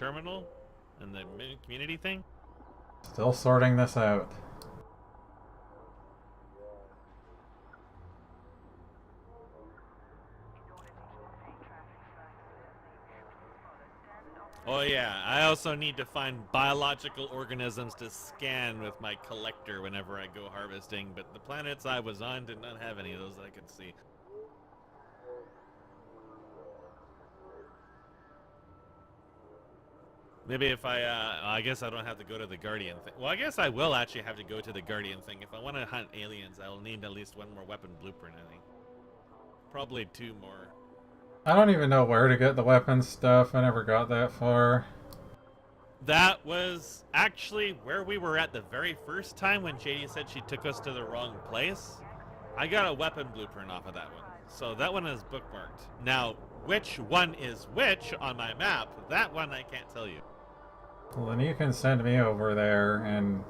terminal and the community thing. Still sorting this out. Oh yeah, I also need to find biological organisms to scan with my collector whenever I go harvesting, but the planets I was on did not have any of those I could see. Maybe if I guess I don't have to go to the Guardian thing. Well, I guess I will actually have to go to the Guardian thing. If I want to hunt aliens, I will need at least one more weapon blueprint, I think. Probably two more. I don't even know where to get the weapon stuff. I never got that far. That was actually where we were at the very first time when JD said she took us to the wrong place. I got a weapon blueprint off of that one. So that one is bookmarked. Now, which one is which on my map, that one I can't tell you. Well, then you can send me over there and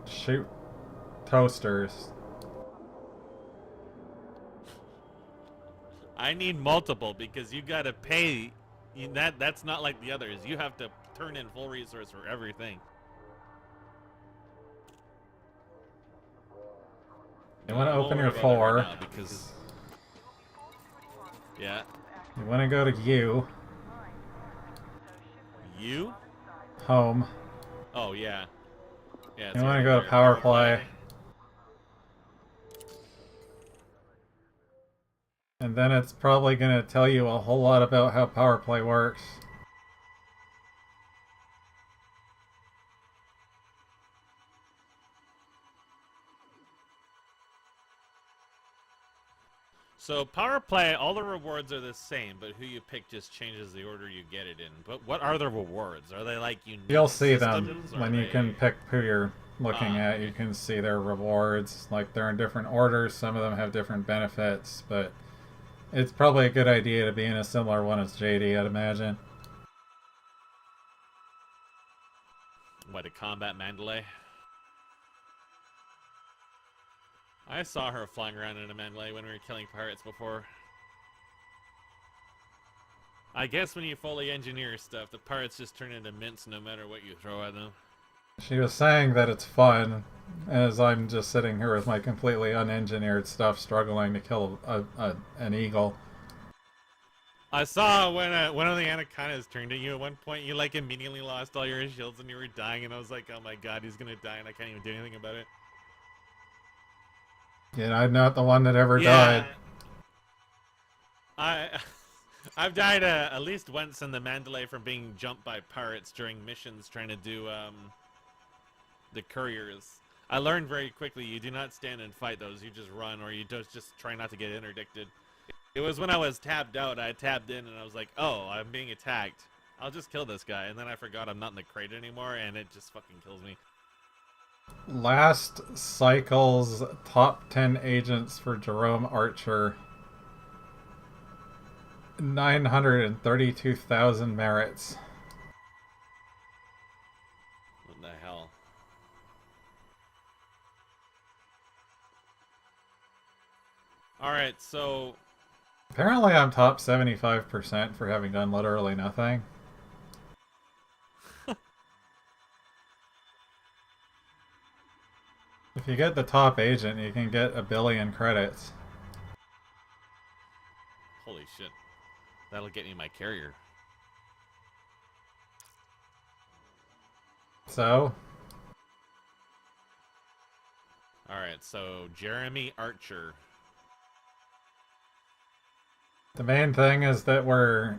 shoot toasters. I need multiple because you gotta pay. That's not like the others. You have to turn in full resource for everything. You want to I won't open worry your about that right 4. now because yeah, You want to go to U. you. Home. Oh yeah, yeah. It's You right want to in go to there. power play. And then it's probably going to tell you a whole lot about how power play works. So power play, all the rewards are the same, but who you pick just changes the order you get it in. But what are the rewards? Are they like unique You'll see them systems? when you can pick who you're looking at. You Okay. can see their rewards. Like, they're in different orders. Some of them have different benefits, but it's probably a good idea to be in a similar one as JD, I'd imagine. What, a combat Mandalay? I saw her flying around in a Mandalay when we were killing pirates before. I guess when you fully engineer stuff, the pirates just turn into mints no matter what you throw at them. She was saying that it's fun, as I'm just sitting here with my completely unengineered stuff struggling to kill an eagle. I saw when one of the anacondas turned at you at one point, you like immediately lost all your shields and you were dying, and I was like, oh my god, he's gonna die and I can't even do anything about it. Yeah, I'm not the one that ever Yeah, died. I I've died at least once in the Mandalay from being jumped by pirates during missions trying to do the couriers. I learned very quickly you do not stand and fight those. You just run, or you just try not to get interdicted. It was when I was tabbed out. I tabbed in, and I was like, "Oh, I'm being attacked. I'll just kill this guy." And then I forgot I'm not in the crate anymore, and it just fucking kills me. Last cycle's top 10 agents for Jerome Archer. 932,000 merits. What the hell? All right, so Apparently I'm top 75% for having done literally nothing. If you get the top agent, you can get 1,000,000,000 credits. holy shit, that'll get me my carrier. So, All right, so Jeremy Archer. the main thing is that we're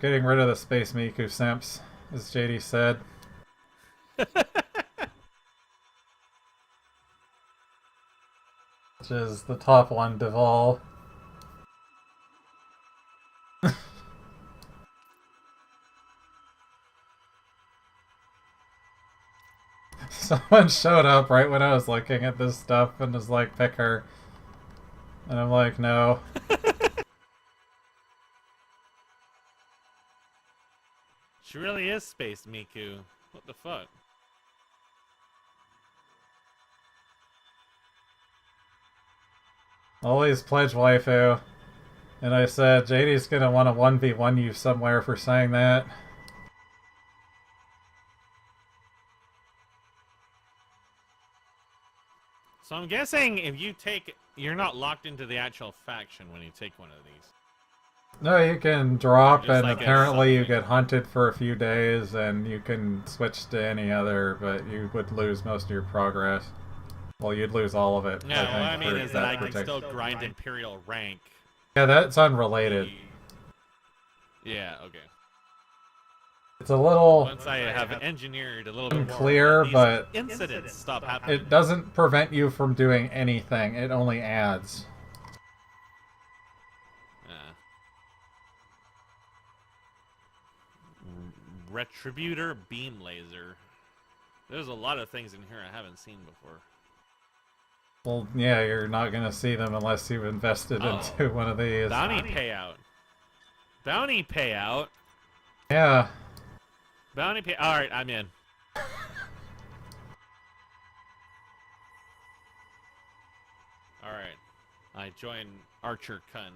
getting rid of the Space Miku simps, as JD said. Which is the top one, Duval. Someone showed up right when I was looking at this stuff and was like, pick her. And I'm like, no. She really is Space Miku. What the fuck? Always pledge waifu. And I said, JD's gonna want to 1v1 you somewhere for saying that. So I'm guessing if you take, you're not locked into the actual faction when you take one of these. No, you can drop, Just and like a apparently you something. get hunted for a few days, and you can switch to any other, but you would lose most of your progress. Well, you'd lose all of it, No, I what I think, mean for is that I can protect- still grind Imperial rank. Yeah, that's unrelated. Yeah, okay. It's a little Once I have engineered a little bit more, unclear, these but incidents stop happening. it doesn't prevent you from doing anything. It only adds. Retributor beam laser. There's a lot of things in here I haven't seen before. Well, yeah, you're not gonna see them unless you've invested into one of these. Bounty payout. Bounty payout. Yeah. Bounty pay. All right, I'm in. All right, I join Archer Kun.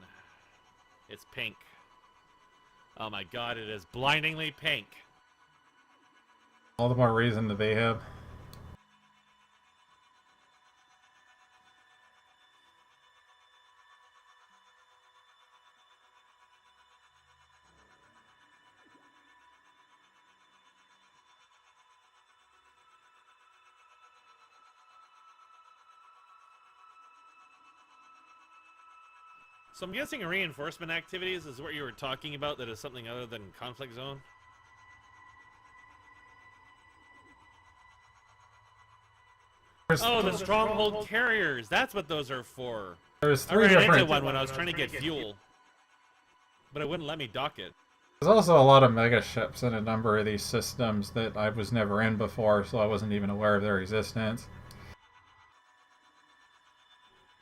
It's pink. Oh my god, it is blindingly pink. All the more reason to be him. So I'm guessing reinforcement activities is what you were talking about that is something other than conflict zone? Oh, the stronghold carriers. That's what those are for. There's I three ran into different. one when I was trying to get fuel. But it wouldn't let me dock it. There's also a lot of mega ships in a number of these systems that I was never in before, so I wasn't even aware of their existence.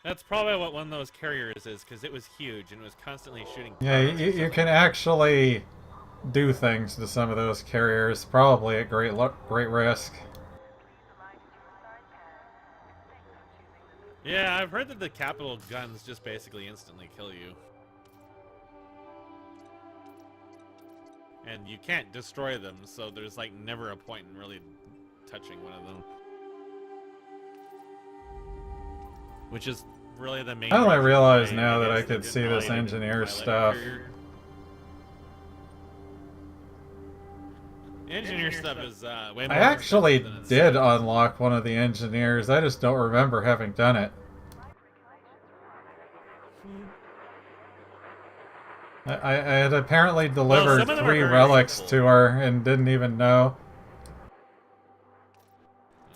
That's probably what one of those carriers is, because it was huge and it was constantly shooting. Yeah, you can actually do things to some of those carriers, probably at great risk. Yeah, I've heard that the capital guns just basically instantly kill you. And you can't destroy them, so there's like never a point in really touching one of them. Which is really the main. How do I reason realize why now that I guess could the see this Valiant engineer Pilot stuff? Courier- Engineer stuff is way more I actually expensive than it did sounds. unlock one of the engineers, I just don't remember having done it. I had apparently delivered some of them are 3 very relics simple. to her and didn't even know.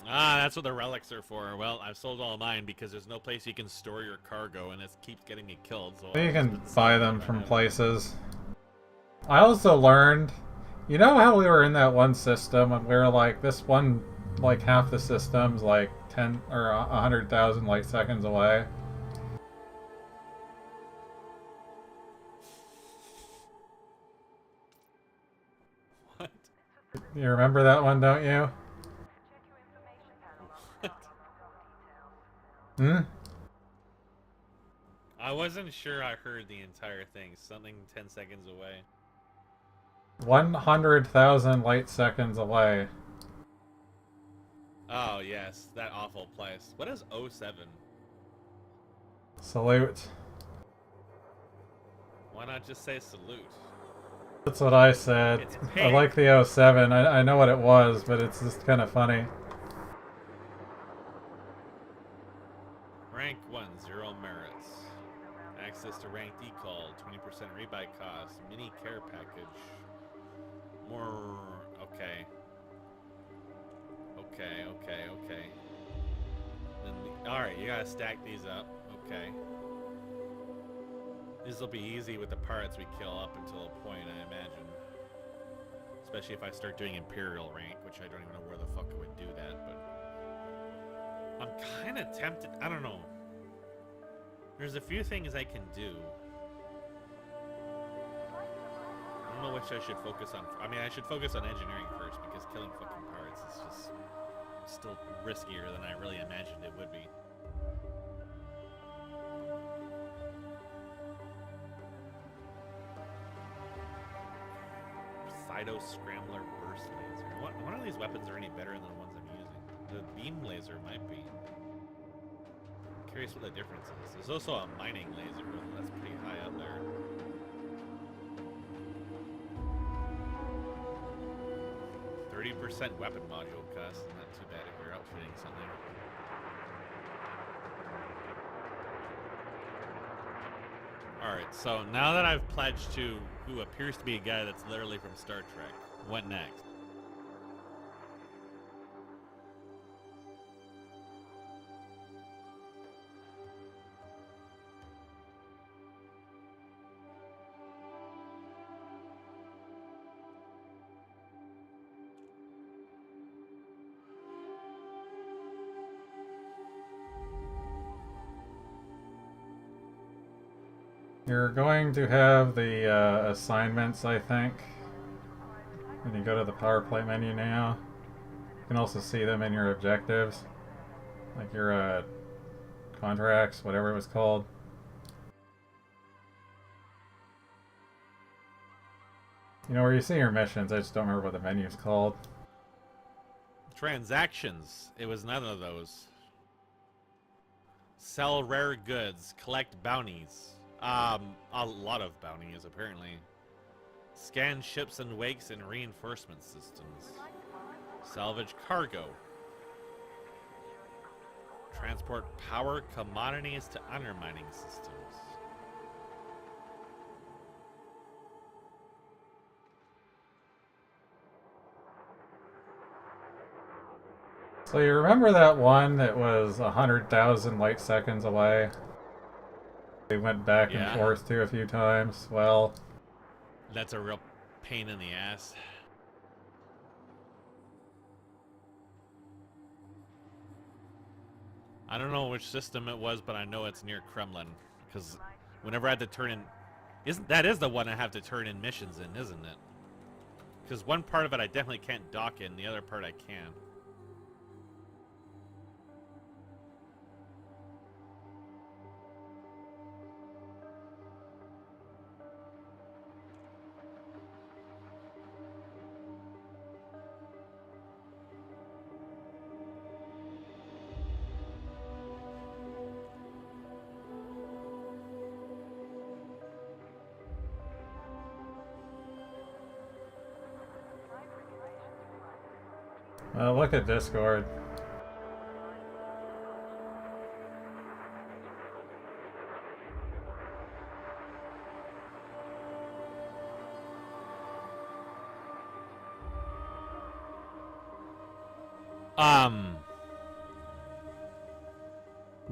Ah, that's what the relics are for. Well, I've sold all mine because there's no place you can store your cargo, and it keeps getting me killed. So You I've can been buy selling them what I from have. places. I also learned, you know how we were in that one system and we were like, this one, like half the system's like 10 or 100,000 light seconds away. What? You remember that one, don't you? Hmm? I wasn't sure I heard the entire thing. Something 10 seconds away. 100,000 light seconds away. Oh, yes. That awful place. What is 07? Salute. Why not just say salute? That's what I said. It's I pink. like the 07. I know what it was, but it's just kind of funny. Rank 1, 0 merits. Access to rank decall, 20% rebuy cost, mini care package. More. Okay. Okay. Alright, you gotta stack these up. Okay. This will be easy with the pirates we kill up until a point, I imagine. Especially if I start doing Imperial rank, which I don't even know where the fuck I would do that, but... I'm kind of tempted. I don't know. There's a few things I can do. I don't know which I should focus on. I mean, I should focus on engineering first, because killing fucking pirates is just still riskier than I really imagined it would be. Fido Scrambler Burst Laser. One of these weapons are any better than the ones I'm using. The beam laser might be. I'm curious what the difference is. There's also a mining laser, but that's pretty high up there. 30% weapon module cost. Not too bad if you're outfitting something. Alright, so now that I've pledged to who appears to be a guy that's literally from Star Trek, what next? You're going to have the assignments, I think. When you go to the power play menu now, you can also see them in your objectives, like your contracts, whatever it was called. You know where you see your missions, I just don't remember what the menu's called. Transactions. It was none of those. Sell rare goods. Collect bounties. A lot of bounties, apparently. Scan ships and wakes and reinforcement systems. Salvage cargo. Transport power commodities to undermining systems. So you remember that one that was 100,000 light seconds away? We went back and forth to a few times. Well, that's a real pain in the ass. I don't know which system it was, but I know it's near Kremlin, because whenever I had to turn in, that is the one I have to turn in missions in, isn't it? Because one part of it I definitely can't dock in, the other part I can. look at Discord.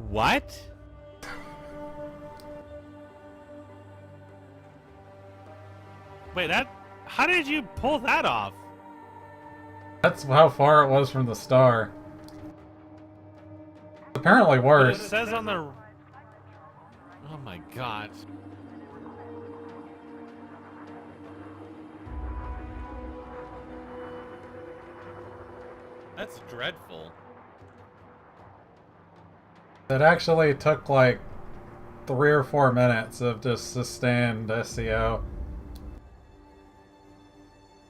What? Wait, how did you pull that off? That's how far it was from the star. Apparently worse. But it says on the... Oh my god. That's dreadful. It actually took like 3 or 4 minutes of just sustained SEO.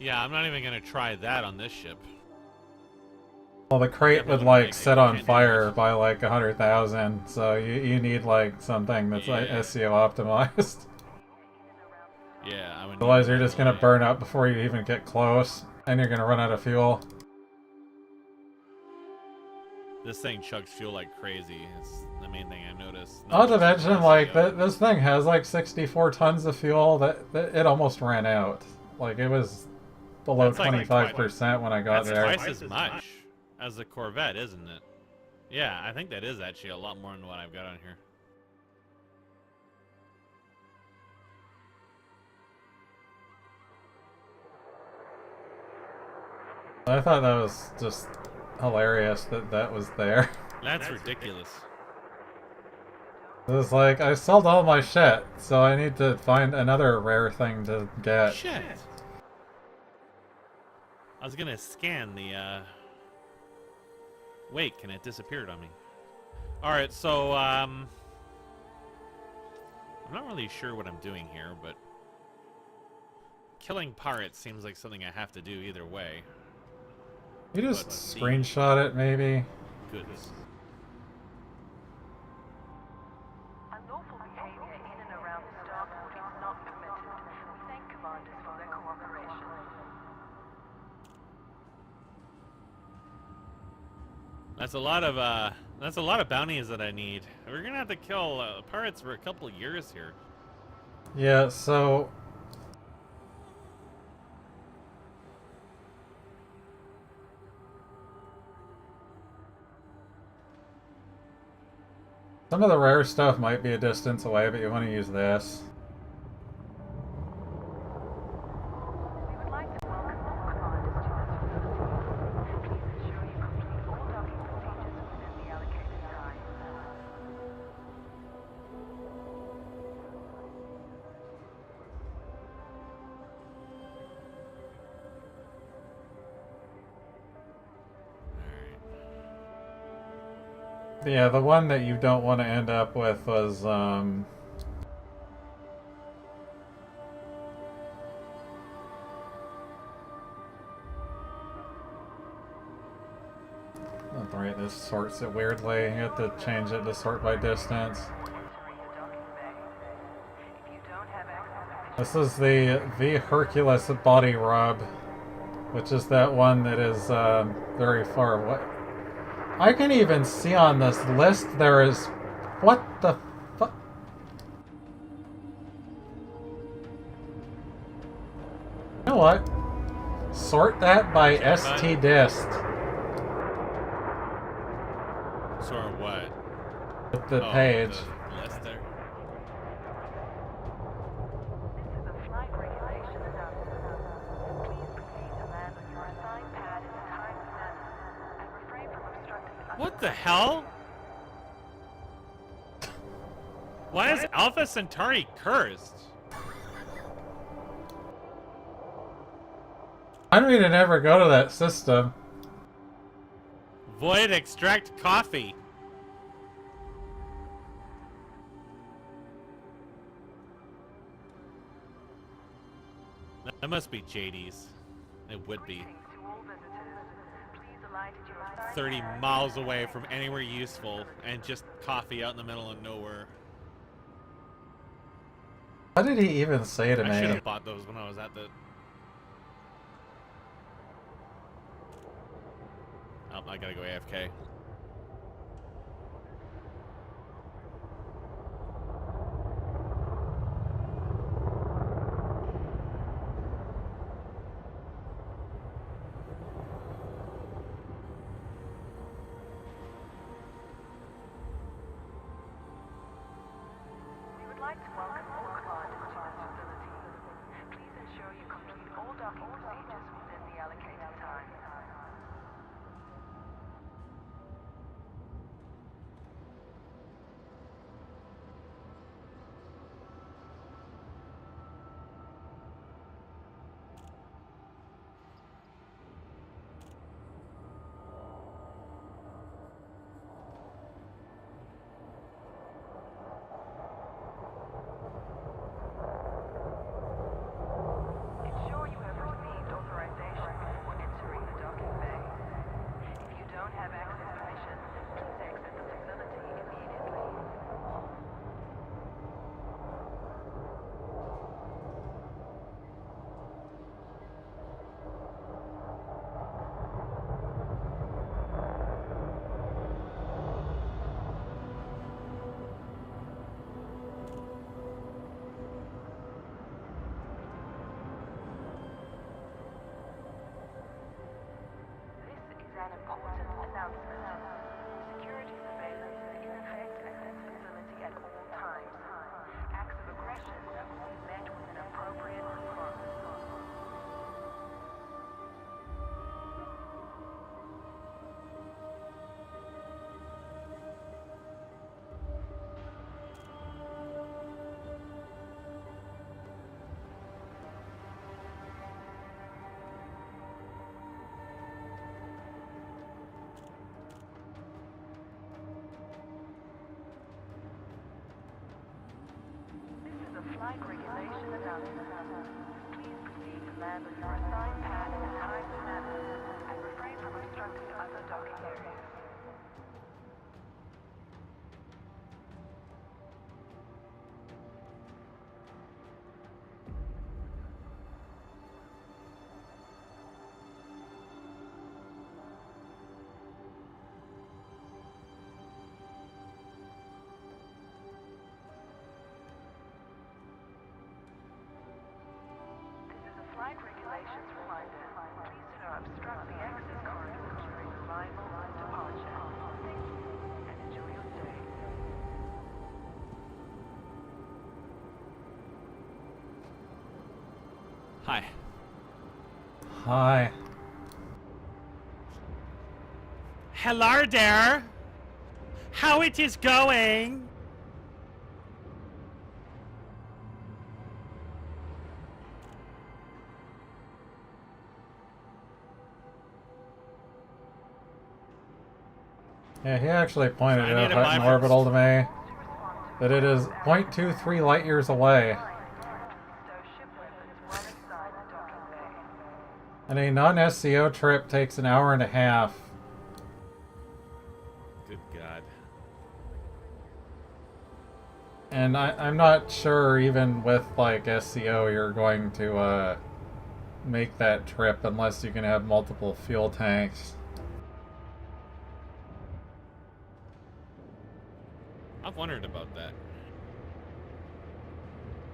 Yeah, I'm not even gonna try that on this ship. Well, the crate would like set on fire by like 100,000, so you need like something that's like SEO optimized. Yeah, I would. Otherwise, you're just gonna burn up before you even get close, and you're gonna run out of fuel. This thing chugs fuel like crazy. It's the main thing I noticed. Not to mention, like, this thing has like 64 tons of fuel that it almost ran out. Like, it was below 25% when I got there. That's twice as much as the Corvette, isn't it? Yeah, I think that is actually a lot more than what I've got on here. I thought that was just hilarious that was there. That's ridiculous. It was like, I sold all my shit, so I need to find another rare thing to get. Shit! I was gonna scan the, wake, and it disappeared on me. Alright, so, I'm not really sure what I'm doing here, but... killing pirates seems like something I have to do either way. You just But screenshot it, maybe? Goodness. Unlawful behavior in and around the starport is not permitted. We thank commanders for their cooperation. That's a lot of bounties that I need. We're gonna have to kill pirates for a couple of years here. Yeah, so... some of the rare stuff might be a distance away, but you want to use this. We would like to welcome all commanders to this facility. Please ensure you complete all docking procedures within the allocated time. Yeah, the one that you don't want to end up with was, Alright, this sorts it weirdly. You have to change it to sort by distance. Entering the docking bay. If you don't have access This is the Hercules body rub, which is that one that is very far away. I can even see on this list there is... what the fuck? You know what? Sort that by ST dist. Sort of what? With the Oh, page. The list there. This is a flight regulation announcement. Please proceed to land on your assigned pad in a timely manner and refrain from obstructing other What the hell? Why is Alpha Centauri cursed? I don't even ever go to that system. Void extract coffee. That must be JD's. It would be. greetings to all visitors. Please alight at your assigned 30 pad. miles away from anywhere useful and just coffee out in the middle of nowhere. What did he even say to I should me? have bought those when I was at the... Oh, I gotta go AFK. We would like to welcome all commanders to this facility. Please ensure you complete all docking procedures within the allocated time. Ensure you have received authorization before entering the docking bay. If you don't have access permission, please exit the facility immediately. This is an important announcement. Security surveillance is in effect at this facility at all times. Acts of aggression will be met with an appropriate response. handle your assigned path in a timely manner and refrain from obstructing other docking areas. Flight regulations reminder. Please do not obstruct the exit corridor during arrival or departure. Thank you, and enjoy your stay. Hi. Hi. Hello there. How it is going? Yeah, he actually pointed I need out a Hutton Bifrost. Orbital to me that it is 0.23 light years away. Stow ship weapons well inside the docking bay. And a non-SCO trip takes an hour and a half. Good God. And I'm not sure even with like SCO you're going to make that trip unless you can have multiple fuel tanks. I've wondered about that.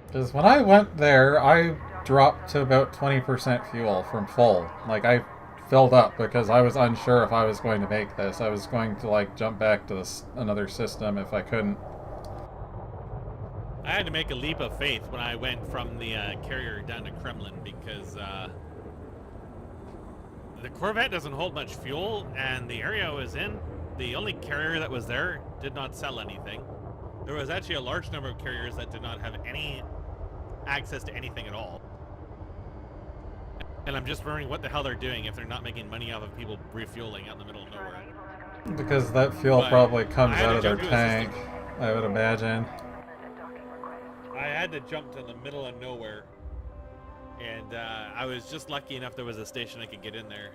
Because when I went there, I dropped to about 20% fuel from full. Like, I filled up because I was unsure if I was going to make this. I was going to, like, jump back to another system if I couldn't. I had to make a leap of faith when I went from the carrier down to Kremlin because the Corvette doesn't hold much fuel, and the area I was in, the only carrier that was there did not sell anything. There was actually a large number of carriers that did not have any access to anything at all. And I'm just wondering what the hell they're doing if they're not making money off of people refueling out in the middle of nowhere. Because that fuel But probably comes I had out to of their jump to a tank, system. I would imagine. I had to jump to the middle of nowhere, and I was just lucky enough there was a station I could get in there.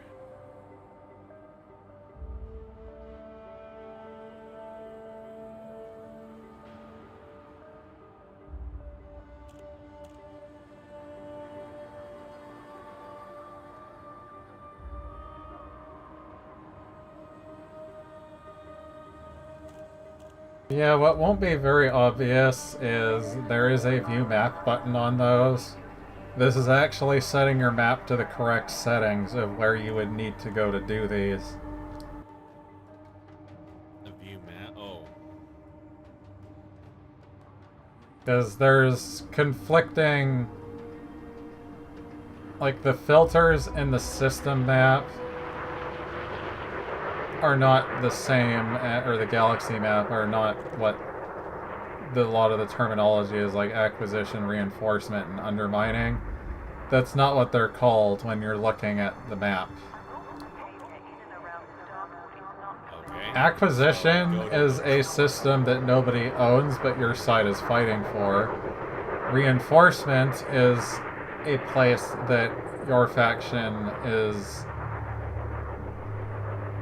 Yeah, what won't be very obvious is there is a view map button on those. This is actually setting your map to the correct settings of where you would need to go to do these. The view map. Oh. Because there's conflicting... Like, the filters in the system map are not the same, or the galaxy map are not what a lot of the terminology is, like acquisition, reinforcement, and undermining. That's not what they're called when you're looking at the map. Okay. Acquisition is a system that nobody owns but your side is fighting for. Reinforcement is a place that your faction is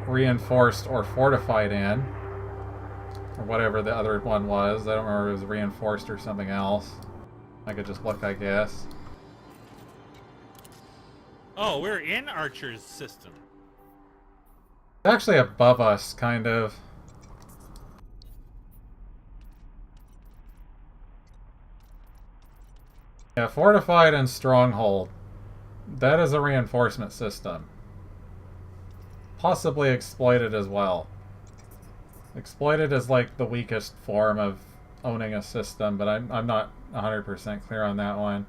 reinforced or fortified in, or whatever the other one was. I don't remember if it was reinforced or something else. I could just look, I guess. Oh, we're in Archer's system. It's actually above us, kind of. Yeah, fortified and stronghold. That is a reinforcement system. Possibly exploited as well. Exploited is like the weakest form of owning a system, but I'm not 100% clear on that one.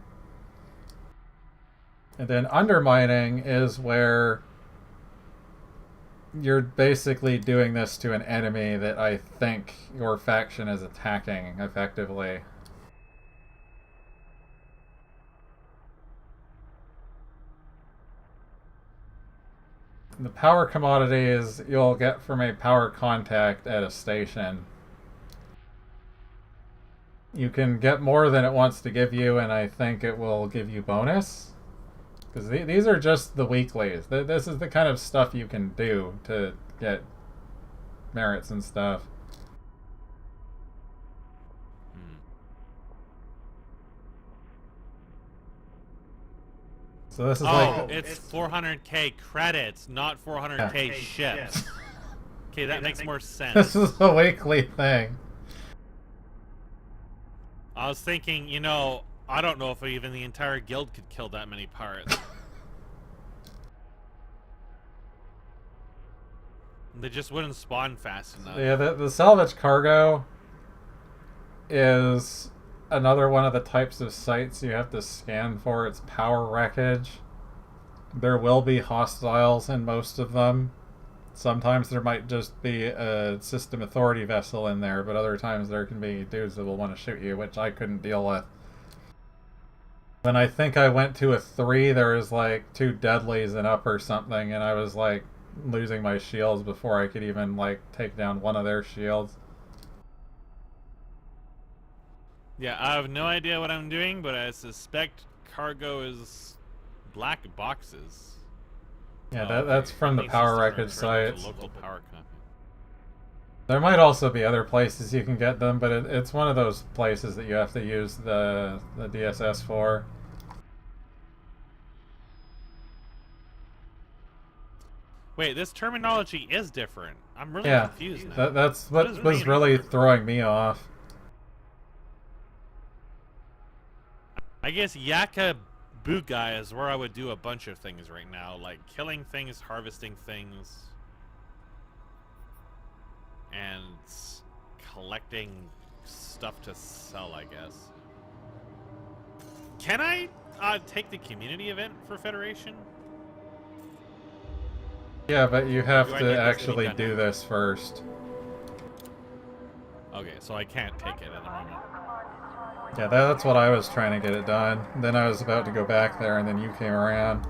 And then undermining is where you're basically doing this to an enemy that I think your faction is attacking effectively. The power commodities you'll get from a power contact at a station. You can get more than it wants to give you, and I think it will give you bonus. Because these are just the weeklies. This is the kind of stuff you can do to get merits and stuff. So this is like... it's 400k credits, not 400k ships. Okay, that makes more sense. This is a weekly thing. I was thinking, you know, I don't know if even the entire guild could kill that many pirates. They just wouldn't spawn fast enough. Yeah, the salvage cargo is another one of the types of sites you have to scan for. It's power wreckage. There will be hostiles in most of them. Sometimes there might just be a system authority vessel in there, but other times there can be dudes that will want to shoot you, which I couldn't deal with. When I think I went to a 3, there was like 2 deadlies and up or something, and I was like losing my shields before I could even like take down one of their shields. Yeah, I have no idea what I'm doing, but I suspect cargo is black boxes. Yeah, that's from the power wreckage sites. Local power company. There might also be other places you can get them, but it's one of those places that you have to use the DSS for. Wait, this terminology is different. I'm really Yeah, confused now. that's what was really throwing me off. I guess Yakabuga is where I would do a bunch of things right now, like killing things, harvesting things, and collecting stuff to sell, I guess. Can I take the community event for Federation? Yeah, but you have Do I to need this to be actually done do now? this first. Okay, so I can't take it at the moment. Yeah, that's what I was trying to get it done. Then I was about to go back there, and then you came around.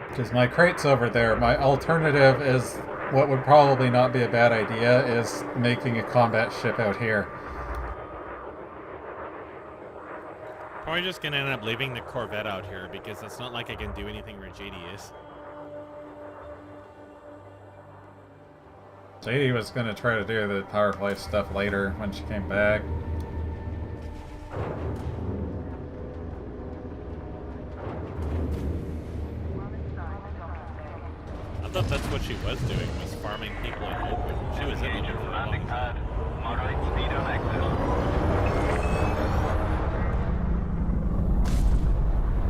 Because my crate's over there. My alternative is, what would probably not be a bad idea, is making a combat ship out here. Probably just gonna end up leaving the Corvette out here because it's not like I can do anything where JD is. JD was going to try to do the power play stuff later when she came back. I thought that's what she was doing, was farming people in open. She was in the for a long time. Moderate speed on exit.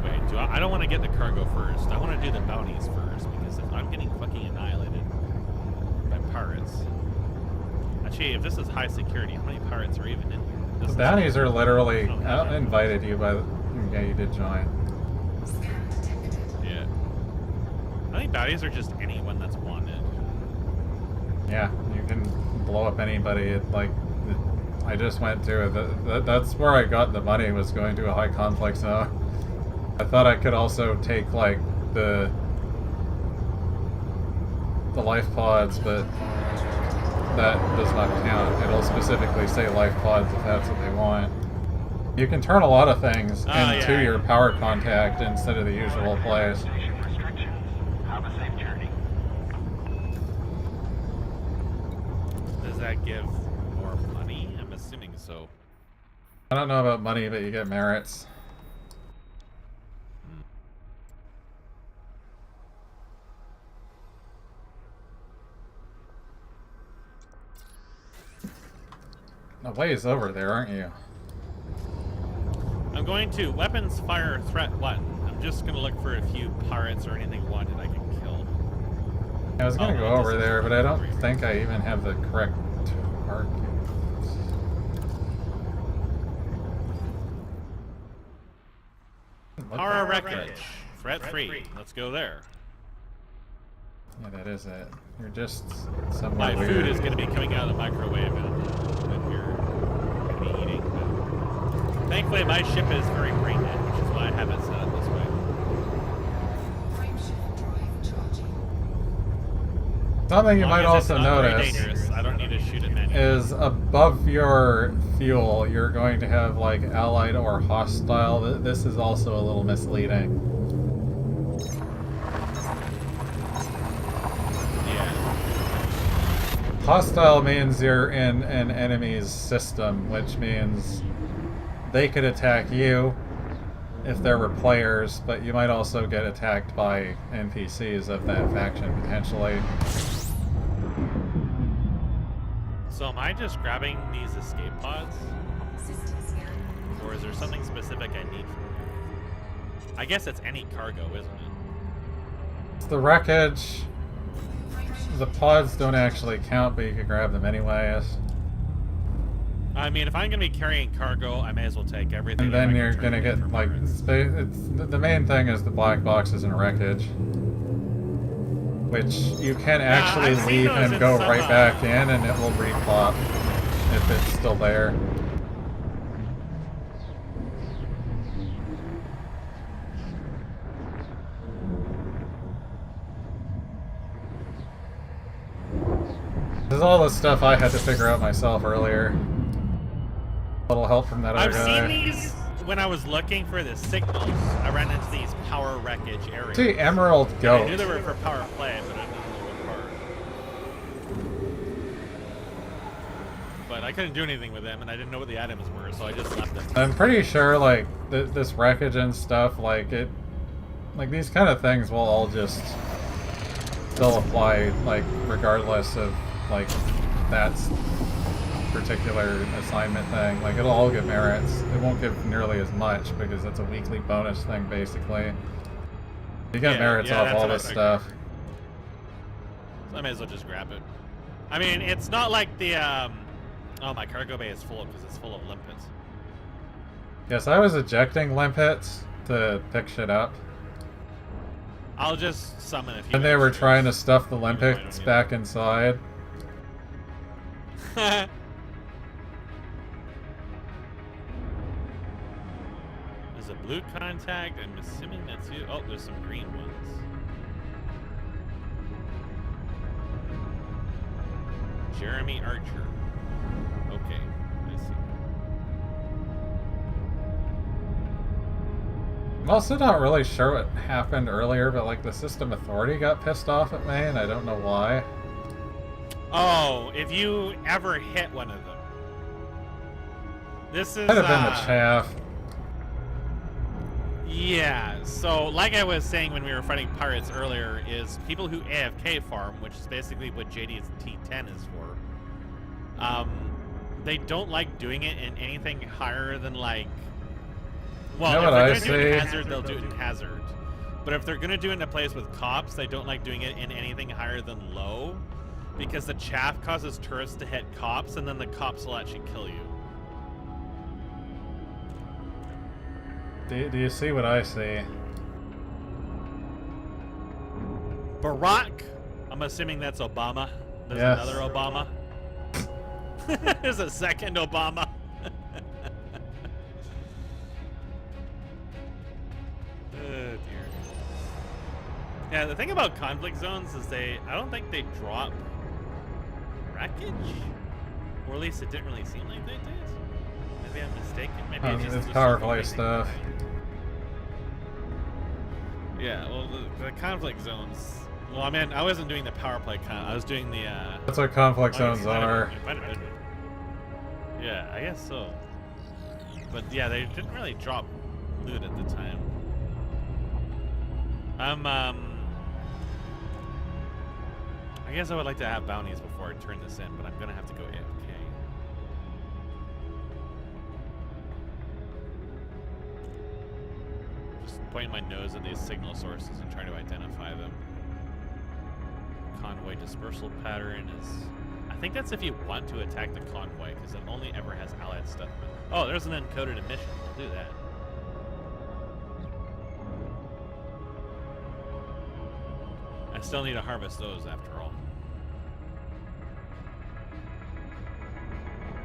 Wait, I don't want to get the cargo first. I want to do the bounties first, because if I'm getting fucking annihilated by pirates... Actually, if this is high security, how many pirates are even in here? This The is- bounties are literally Oh, invited you by the... Yeah, you did join. Yeah. I think bounties are just anyone that's wanted. Yeah, you can blow up anybody. Like, I just went to it. That's where I got the money, was going to a high conflict zone. I thought I could also take, like, the life pods, but that does not count. It'll specifically say life pods if that's what they want. You can turn a lot of things into your power contact instead of the usual place. Restrictions. Have a safe journey. Does that give more money? I'm assuming so. I don't know about money, but you get merits. A ways over there, aren't you? I'm going to weapons fire threat 1. I'm just gonna look for a few pirates or anything wanted I can kill. I was gonna Oh, go this over is there, but I don't free. think I even have the correct target. What Power the- wreckage. Threat 3. Let's go there. Yeah, that is it. You're just My somewhere food weird. is gonna be coming out of the microwave and you're gonna be eating. But thankfully, my ship is very brain dead, which is why I have it set up this way. It's Something you As long might as it's also not very notice dangerous, I don't need to shoot it manually. is above your fuel, you're going to have like allied or hostile. This is also a little misleading. Yeah. Hostile means you're in an enemy's system, which means they could attack you if there were players, but you might also get attacked by NPCs of that faction potentially. So am I just grabbing these escape pods? Or is there something specific I need from you? I guess it's any cargo, isn't it? It's the wreckage. The pods don't actually count, but you can grab them anyways. I mean, if I'm gonna be carrying cargo, I may as well take everything. And then if I you're can turn gonna it in get for like parts. the main thing is the black boxes and wreckage, which you can actually I've seen leave those and in go some, right back in, and it will repop if it's still there. This is all the stuff I had to figure out myself earlier. A little help from that other I've guy. seen these when I was looking for the signals. I ran into these power wreckage areas. See, Emerald I Goat. knew they were for power play, but I didn't know what part. But I couldn't do anything with them, and I didn't know what the items were, so I just left them. I'm pretty sure, like, this wreckage and stuff, like, these kind of things will all just still apply, like, regardless of, like, that's particular assignment thing. Like, it'll all give merits. It won't give nearly as much, because it's a weekly bonus thing, basically. You get merits off that's all what I this figured. stuff. So I may as well just grab it. I mean, it's not like the, oh, my cargo bay is full because it's full of limpets. Yes, I was ejecting limpets to pick shit up. I'll just summon a few. And they were extras. trying to stuff the Even though I don't limpets need back inside. There's a blue contact. I'm assuming that's you. Oh, there's some green ones. Jeremy Archer. Okay, I see. I'm also not really sure what happened earlier, but like the system authority got pissed off at me, and I don't know why. Oh, if you ever hit one of them. This is Might have been the chaff. Yeah, so like I was saying when we were fighting pirates earlier, is people who AFK farm, which is basically what JD's T10 is for, they don't like doing it in anything higher than like, well, You know if what they're I going to do it in see? hazard, they'll do it in hazard. But if they're going to do it in a place with cops, they don't like doing it in anything higher than low, because the chaff causes tourists to hit cops, and then the cops will actually kill you. Do you see what I see? Barack, I'm assuming that's Obama. There's Yes. another Obama. There's a second Obama. Oh dear. Yeah, the thing about conflict zones is I don't think they drop wreckage, or at least it didn't really seem like they did. Maybe I'm mistaken. Maybe it's just It's the power circle play racing stuff. thing. Yeah, well, the conflict zones. Well, I mean, I wasn't doing the power play I was doing the. That's what conflict Oh, zones are. it might have been. Yeah, I guess so. But yeah, they didn't really drop loot at the time. I guess I would like to have bounties before I turn this in, but I'm gonna have to go AFK. Just pointing my nose at these signal sources and trying to identify them. Convoy dispersal pattern is... I think that's if you want to attack the convoy, because it only ever has allied stuff. Oh, there's an encoded emission. We'll do that. I still need to harvest those after all.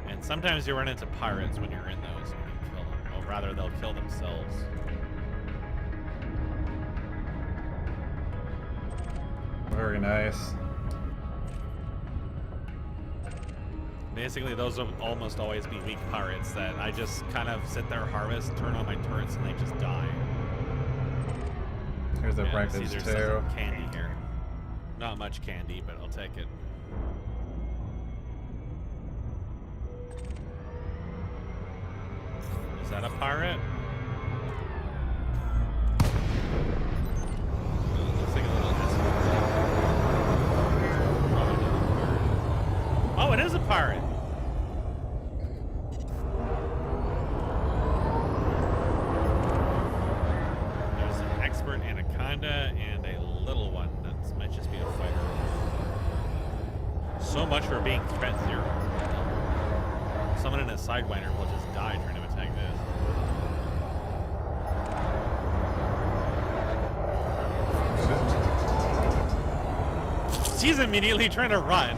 And sometimes you run into pirates when you're in those and you kill them. Or rather, they'll kill themselves. Very nice. Basically, those will almost always be weak pirates that I just kind of sit there, harvest, turn on my turrets, and they just die. Here's the Yeah, breakfast see, there's too. some candy here. Not much candy, but I'll take it. Is that a pirate? Oh, it looks like a little escort. Oh, it is a pirate! There's an expert anaconda and a little one that might just be a fighter. So much for being threat zero. Someone in a Sidewinder will just die trying to attack this. She's immediately trying to run.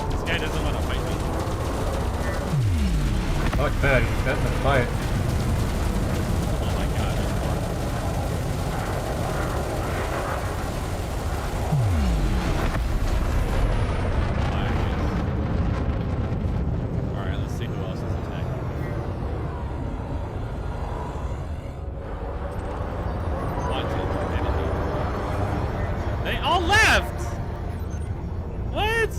This guy doesn't want to fight me. Fuck that, he's getting the fight. Oh my god. Alright, let's see who else is attacking. Wanted enemy. They all left! What?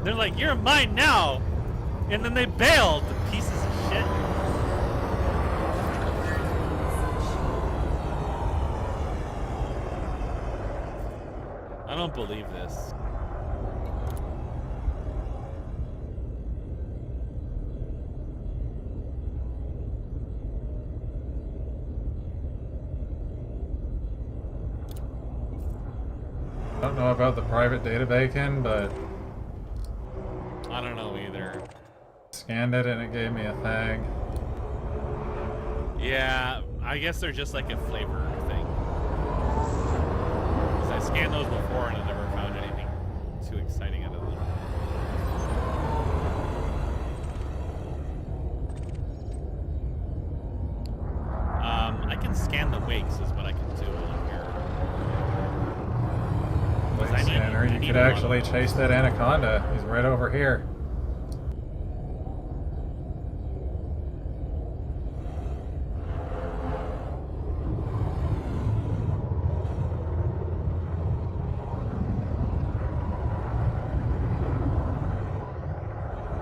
They're like, you're mine now! And then they bailed, the pieces of shit. I don't believe this. I don't know about the private data bacon, but I don't know either. scanned it and it gave me a thing. Yeah, I guess they're just like a flavor thing. 'Cause I scanned those before and I never found anything too exciting out of them. I can scan the wakes is what I can do on here. 'Cause Wait, scanner, you could actually chase that anaconda. He's right over here.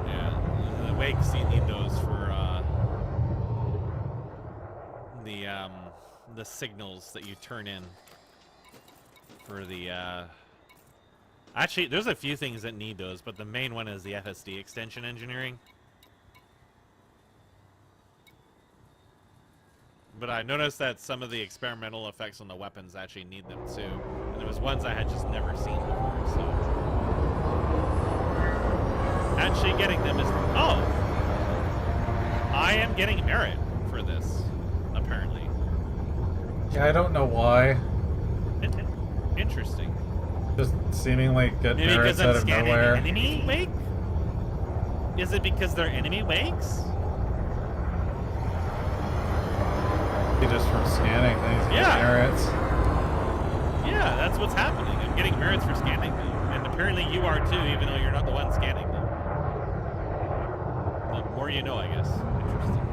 Yeah, the wakes, you need those for the signals that you turn in for the actually there's a few things that need those, but the main one is the FSD extension engineering. But I noticed that some of the experimental effects on the weapons actually need them too. And there was ones I had just never seen before, so actually getting them is oh! I am getting merit for this, apparently. Yeah, I don't know why. Interesting. Just seemingly get Maybe merits because I'm out of scanning nowhere. an enemy wake? Is it because they're enemy wakes? Just from scanning things, you get Yeah. merits. Yeah, that's what's happening. I'm getting merits for scanning them. And apparently you are too, even though you're not the one scanning them. The more you know, I guess. Interesting.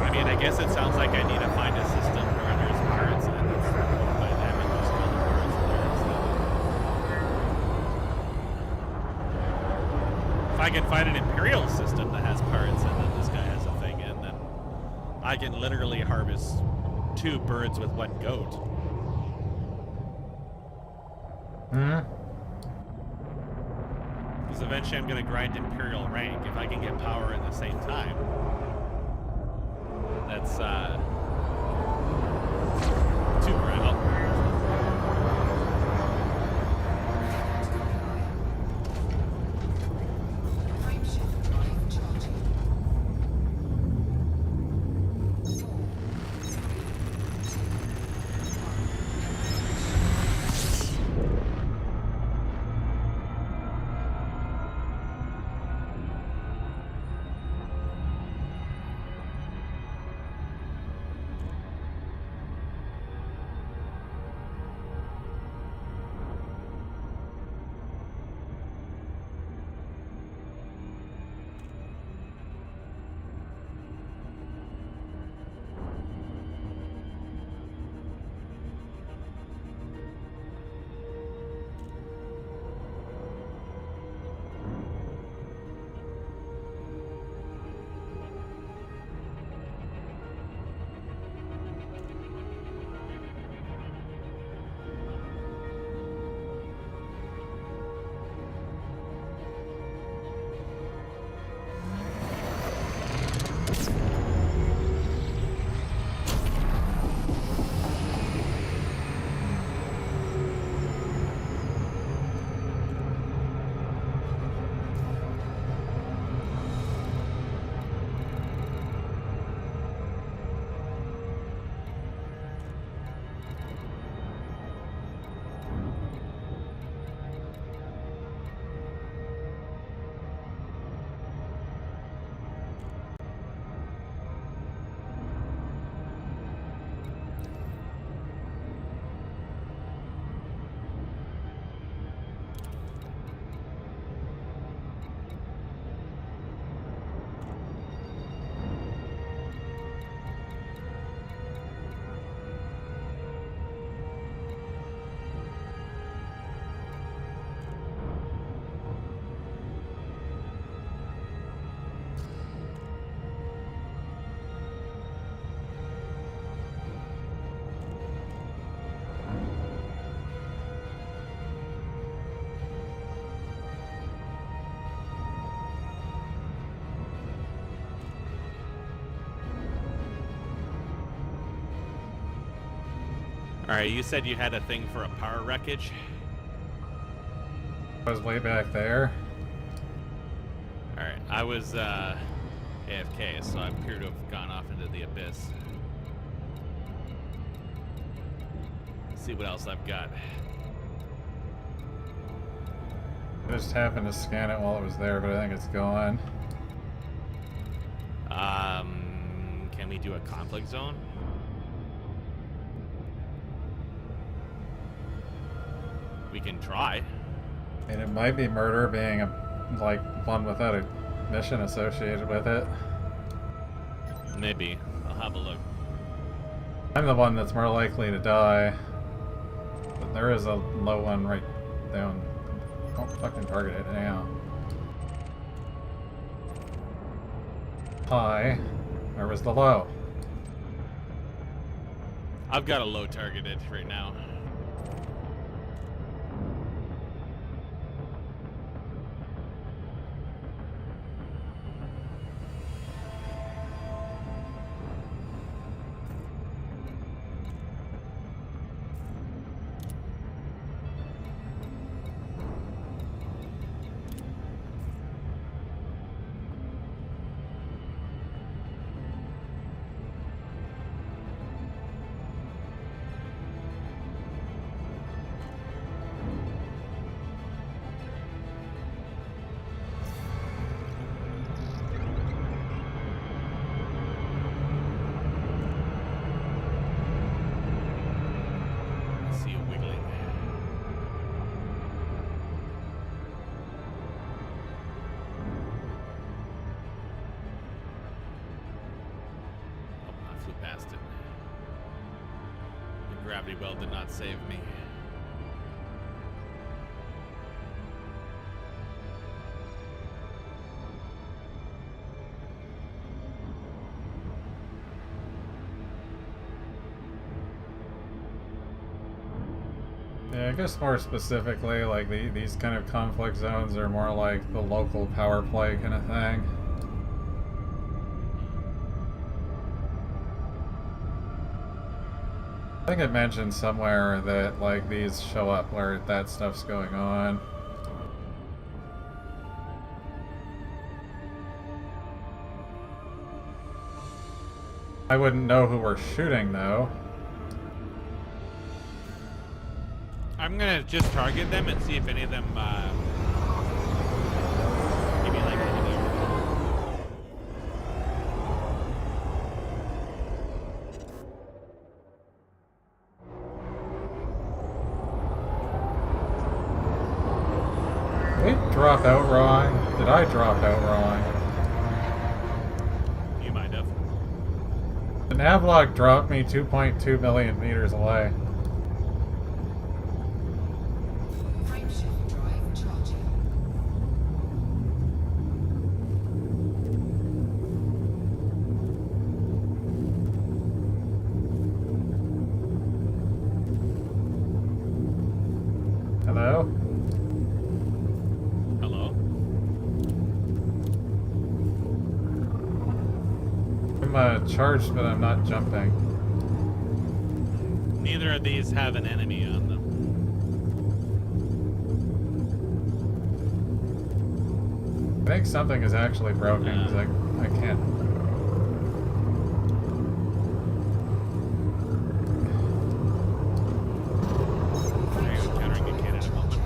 I mean, I guess it sounds like I need to find a system where there's pirates and it's owned by them and just kill the pirates there instead. If I can find an Imperial system that has pirates and then this guy has a thing in, then I can literally harvest 2 birds with 1 goat. Hmm? Because eventually I'm going to grind Imperial rank if I can get power at the same time. That's 2 grand. Oh. Alright, you said you had a thing for a power wreckage. I was way back there. Alright, I was AFK, so I appear to have gone off into the abyss. Let's see what else I've got. I just happened to scan it while it was there, but I think it's gone. Can we do a conflict zone? We can try. I mean, it might be murder being like one without a mission associated with it. Maybe. I'll have a look. I'm the one that's more likely to die. But there is a low one right down. Don't fucking target it now. High. Where was the low? I've got a low targeted right now. Gravity well did not save me. Yeah, I guess more specifically, like these kind of conflict zones are more like the local power play kind of thing. I think it mentioned somewhere that like these show up where that stuff's going on. I wouldn't know who we're shooting though. I'm gonna just target them and see if any of them give me like over there. Did we drop out wrong? Did I drop out wrong? You might have. The navlog dropped me 2.2 million meters away. Frameshift drive charging. Hello? Hello? I'm charged, but I'm not jumping. Neither of these have an enemy on them. I think something is actually broken because I can't. Are you encountering a cannon at the moment?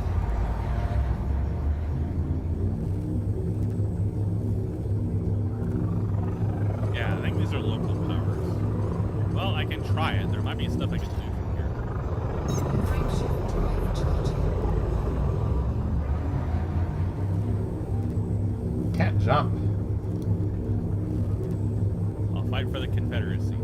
Yeah, I think these are local powers. Well, I can try it. There might be stuff I can do from here. Frameshift drive charging. Can't jump. I'll fight for the Confederacy.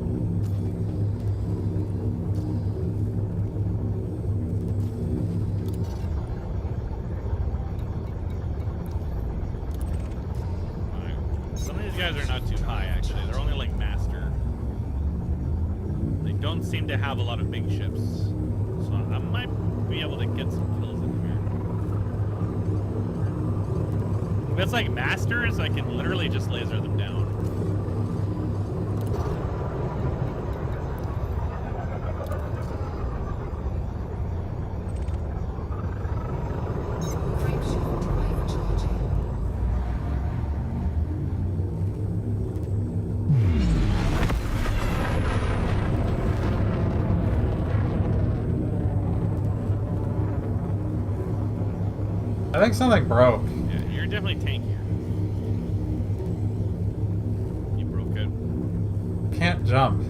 Alright. Some of these guys are not too high, actually. They're only like master. They don't seem to have a lot of big ships. So I might be able to get some kills in here. If it's like masters, I can literally just laser them down. think something broke. Yeah, you're definitely tankier. You broke it. Can't jump.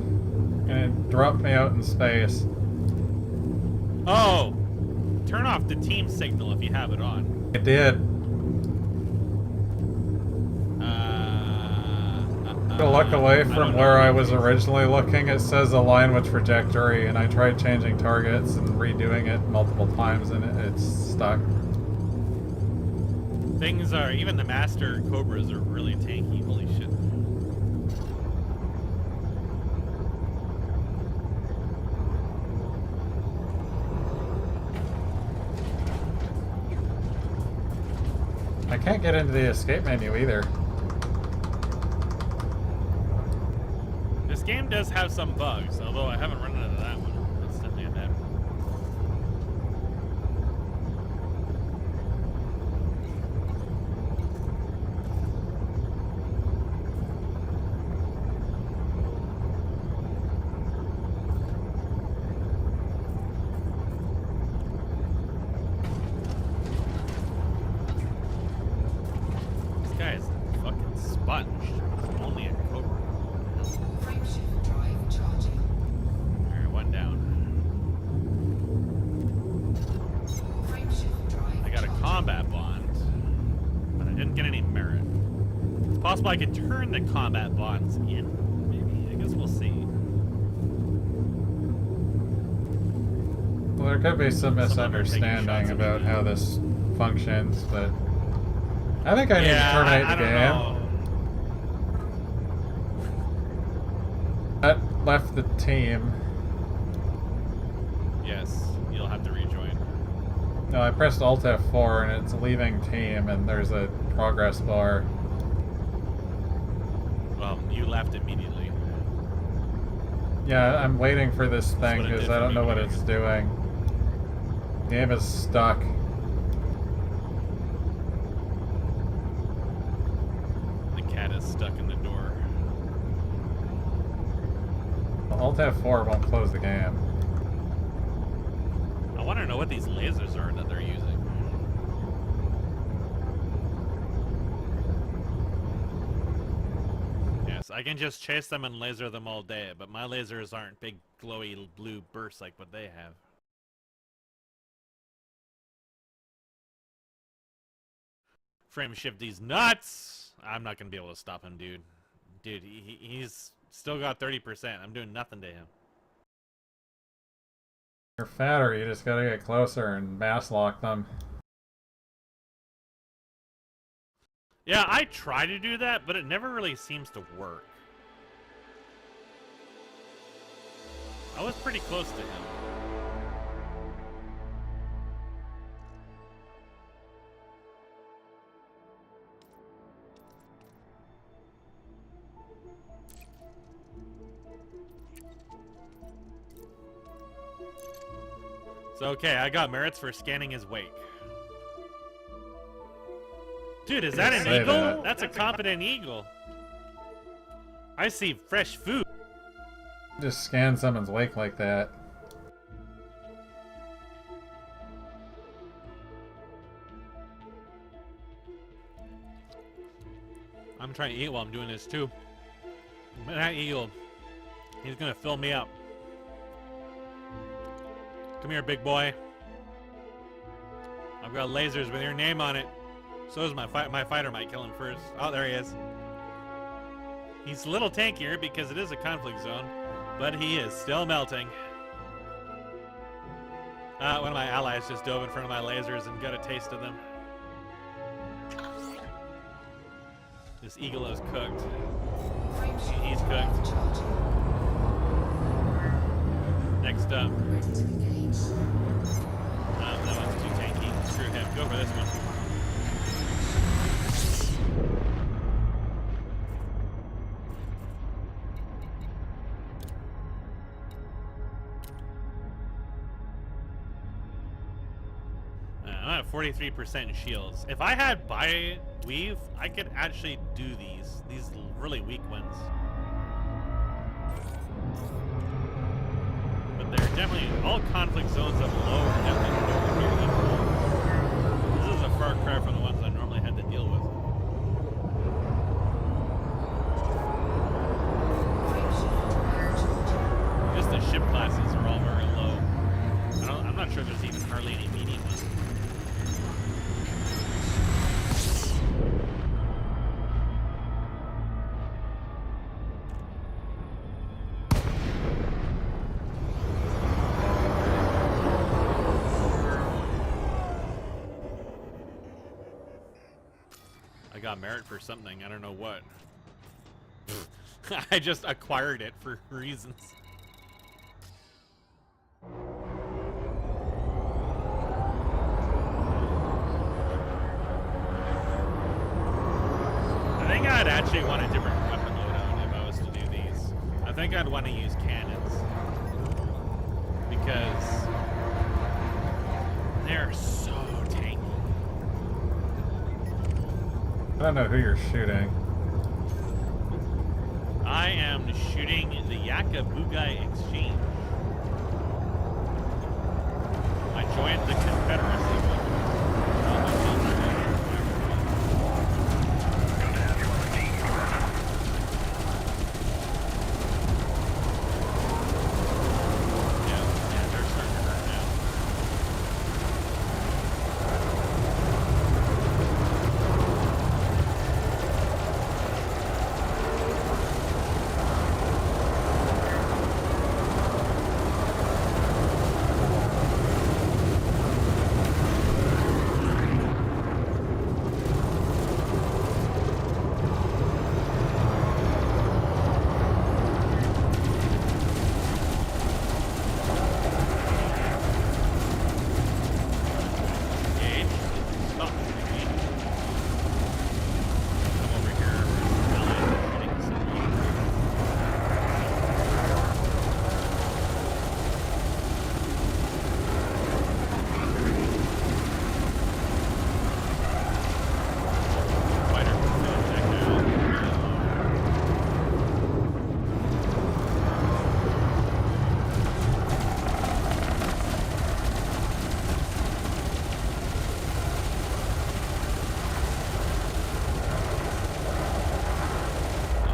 And it dropped me out in space. Oh! Turn off the team signal if you have it on. It did. To look away from where I was originally looking, it says align with trajectory, and I tried changing targets and redoing it multiple times, and it's stuck. Things are, even the Master Cobras are really tanky, holy shit. I can't get into the escape menu either. This game does have some bugs, although I haven't run into that one. That's definitely a bad one. This guy is a fucking sponge. It's only a Cobra. Frameshift drive charging. Alright, one down. Frameshift drive I got a charging. combat bond, but I didn't get any merit. It's possible I could turn the combat bonds in, maybe? I guess we'll see. Well, there could be some Some of them are taking misunderstanding shots at me about now. how this functions, but I think I need to terminate I the don't game. know. That left the team. Yes, you'll have to rejoin. No, I pressed Alt F4 and it's leaving team, and there's a progress bar. Well, you left immediately. Yeah, I'm waiting for this thing what it because did I for don't me know what when I it's got- doing. Game is stuck. The cat is stuck in the door. Alt F4 won't close the game. I want to know what these lasers are that they're using. Yes, I can just chase them and laser them all day, but my lasers aren't big glowy blue bursts like what they have. Frame shift these nuts! I'm not gonna be able to stop him, dude. Dude, he's still got 30%. I'm doing nothing to him. You're fatter, you just gotta get closer and mass lock them. Yeah, I try to do that, but it never really seems to work. I was pretty close to him. So, okay, I got merits for scanning his wake. Dude, is that an Say eagle? that. That's a competent eagle. I see fresh food. Just scan someone's wake like that. I'm trying to eat while I'm doing this too. But that eagle, he's gonna fill me up. Come here, big boy. I've got lasers with your name on it. So is my fighter might kill him first. Oh, there he is. He's a little tankier because it is a conflict zone, but he is still melting. One of my allies just dove in front of my lasers and got a taste of them. This eagle is cooked. Frameshift He's drive cooked. charging. Next up, Ready to engage. that one's too tanky. Screw him. Go for this one. I'm at 43% shields. If I had buy weave, I could actually do these really weak ones. But they're definitely all conflict zones up low are definitely nowhere near that low. This is a far cry from the ones I normally had to deal with. Just the ship classes are all very low. I'm not sure there's even hardly any medium ones. I got merit for something, I don't know what. I just acquired it for reasons. I think I'd actually want a different weapon loadout if I was to do these. I think I'd want to use cannons. Because they're so tanky. I don't know who you're shooting. I am shooting the Yakabugai Exchange. I joined the Confederacy. Yeah, they're starting to hurt now. Gage, stop moving. Come over here. Allied shooting Fighter gonna check out.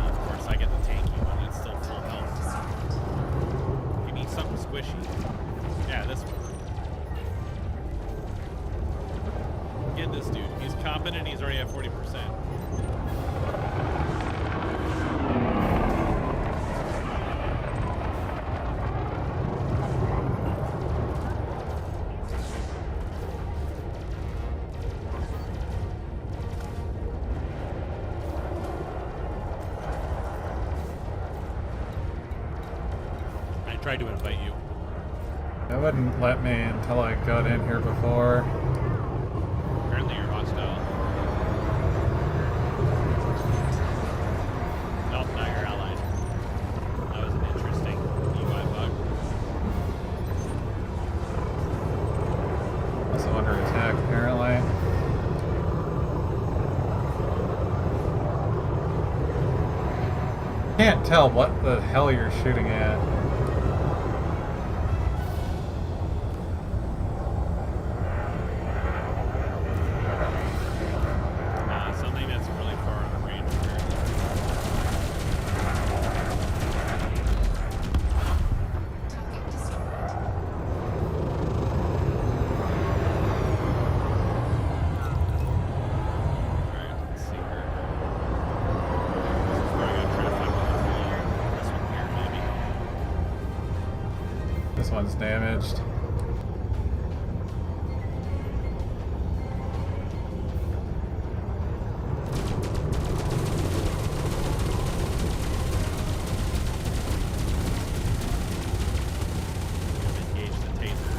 Of course, I get the tanky one. It's still full health. You need something squishy. Yeah, this one. Get this dude. He's competent. He's already at 40%. I tried to invite you. It wouldn't let me until I got in here before. Apparently you're hostile. Nope, now you're allied. That was an interesting UI bug. Also under attack, apparently. Can't tell what the hell you're shooting at. Something that's really far on the range. Target destroyed. Alright, let's see here. This is where I gotta try to find one that's lower. This one here, maybe. This one's damaged. Engage the taser.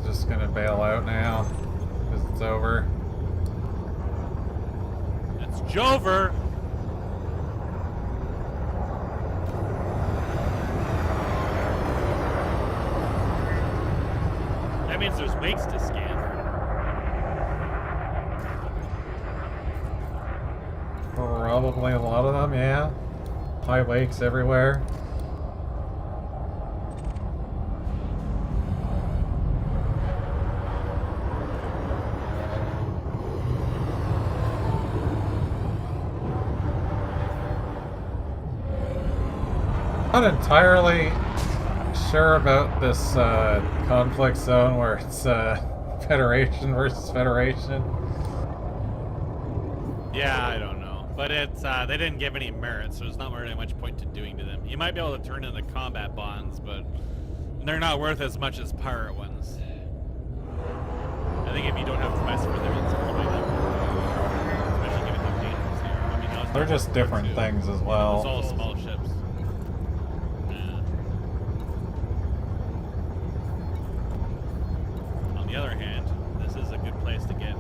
just gonna bail out now because it's over. That's Jover. That means there's wakes to scan. Probably a lot of them, yeah. High wakes everywhere. Not entirely sure about this conflict zone where it's Federation versus Federation. Yeah, I don't know. But it's they didn't give any merit, so there's not really much point to doing to them. You might be able to turn in the combat bonds, but they're not worth as much as pirate ones. I think if you don't have quests for them, it's probably not worth it. Especially given how dangerous they are. I mean, now it's They're not just worth it, different too. things as It's well. all small ships. Yeah. On the other hand, this is a good place to get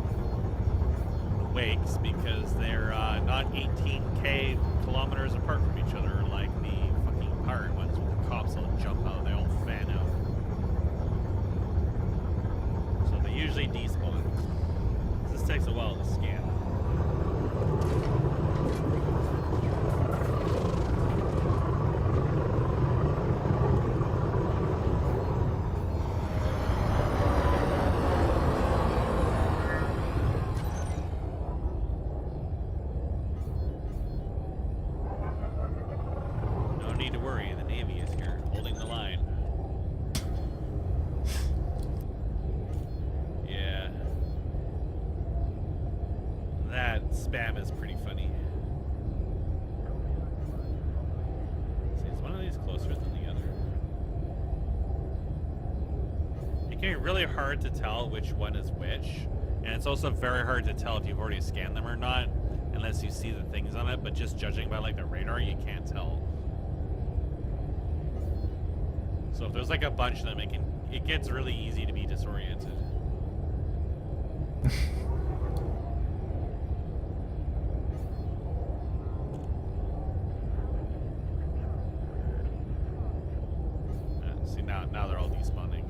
wakes because they're not 18k kilometers apart from each other like the fucking pirate ones where the cops all jump out, they all fan out. So they usually despawn. This takes a while to scan. No need to worry, the Navy is here, holding the line. Yeah. That spam is pretty funny. See, is one of these closer than the other? It can be really hard to tell which one is which, and it's also very hard to tell if you've already scanned them or not, unless you see the things on it, but just judging by like the radar, you can't tell. So if there's like a bunch of them, it gets really easy to be disoriented. See, now they're all despawning.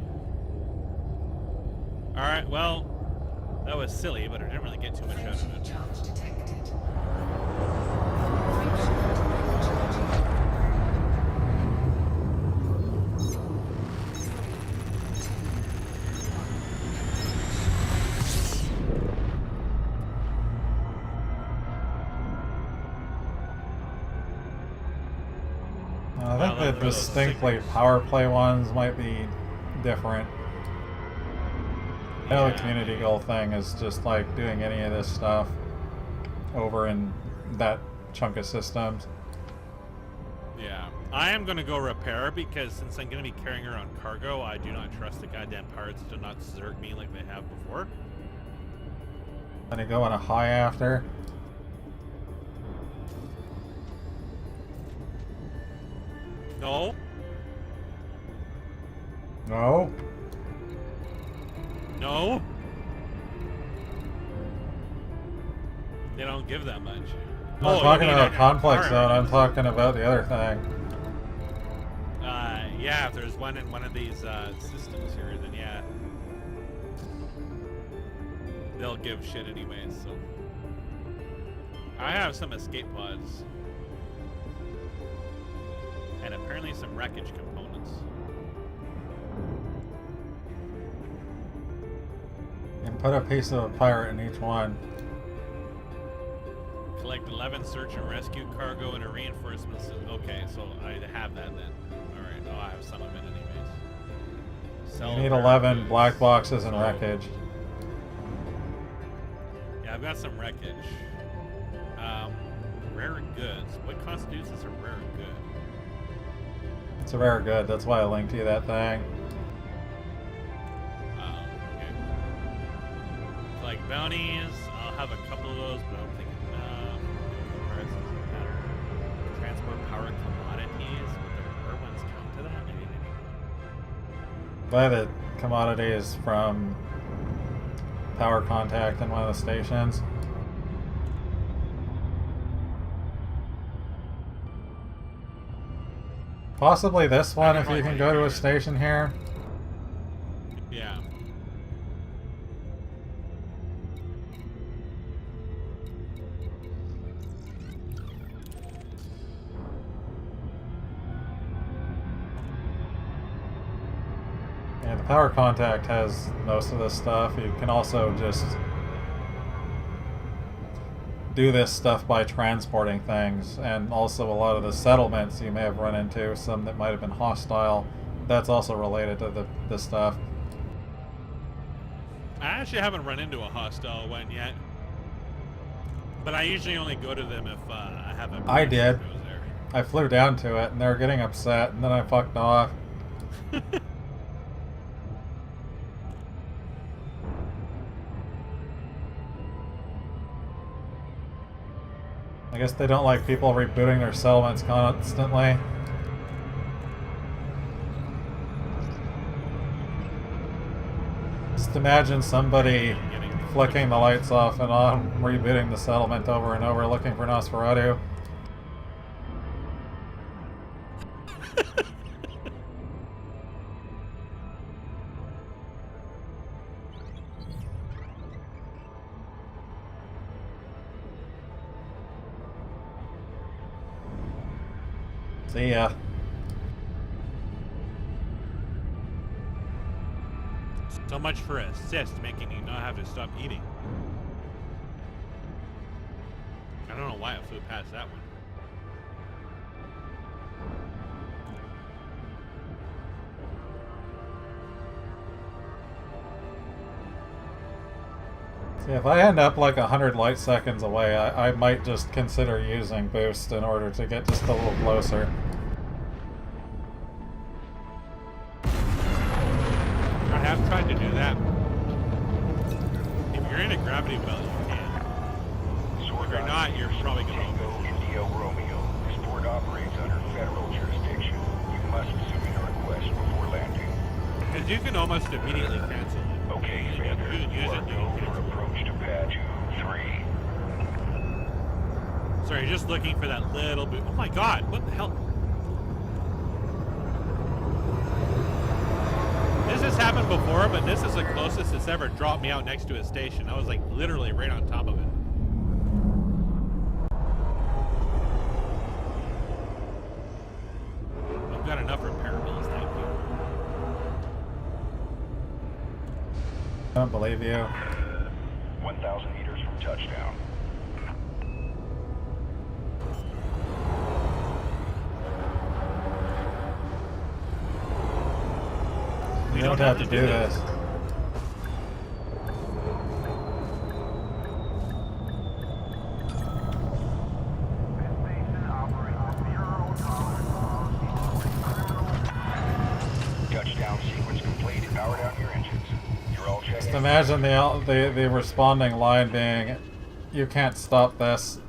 Alright, well, that was silly, but I didn't really get too much out of it. Charge detected. Friction recharging. I think Well, the those are those distinctly stickers. power play ones might be different. I know the Yeah. community goal thing is just like doing any of this stuff over in that chunk of systems. Yeah. I am going to go repair because since I'm going to be carrying around cargo, I do not trust the goddamn pirates to not desert me like they have before. Then you go on a high after. No. No. No. They don't give that much. I'm not talking you mean about a conflict pirate zone, I'm ones. talking about the other thing. Yeah, if there's one in one of these systems here, then yeah. They'll give shit anyways, so. I have some escape pods. And apparently some wreckage components. And put a piece of a pirate in each one. Collect 11 search and rescue cargo and a reinforcement system. Okay, so I have that then. Alright, oh, I have some of it anyways. You Sell need rare 11 goods. black boxes and So- wreckage. Yeah, I've got some wreckage. Rare goods. What constitutes as a rare good? It's a rare good, that's why I linked you that thing. Okay. Like bounties, I'll have a couple of those, but I don't think enough. Parts doesn't matter. Transport power commodities. Would the rare ones count to that? Maybe they do. buy the commodities from power contact in one of the stations. Possibly this one if you can go to a station here. Yeah. Yeah, the power contact has most of this stuff. You can also just do this stuff by transporting things, and also a lot of the settlements you may have run into, some that might have been hostile, that's also related to the stuff. I actually haven't run into a hostile one yet. But I usually only go to them if I have a I did. that goes there. I flew down to it, and they were getting upset, and then I fucked off. I guess they don't like people rebooting their settlements constantly. Just imagine somebody flicking the lights off and on, rebooting the settlement over and over, looking for Nosferatu. See ya. So much for assist, making you not have to stop eating. I don't know why it flew past that one. See, if I end up like 100 light seconds away, I might just consider using boost in order to get just a little closer. I have tried to do that. If you're in a gravity well, you can. If you're not, you're probably going to Tango Indio Romeo. This port operates under federal jurisdiction. You must submit a request before landing. Because you can almost immediately cancel it. Okay, You Xander. can use You it, are you go can for cancel approach to Padu 3. it. Sorry, just looking for that little bit. Oh my god, what the hell? This has happened before, but this is the closest it's ever dropped me out next to a station. I was like literally right on top of it. I've got enough repairables, thank you. I don't believe you. 1,000 meters from touchdown. You don't have to do this. Touchdown sequence complete. Power down your engines. You're all checked Just in. imagine the responding line being, "You can't stop this."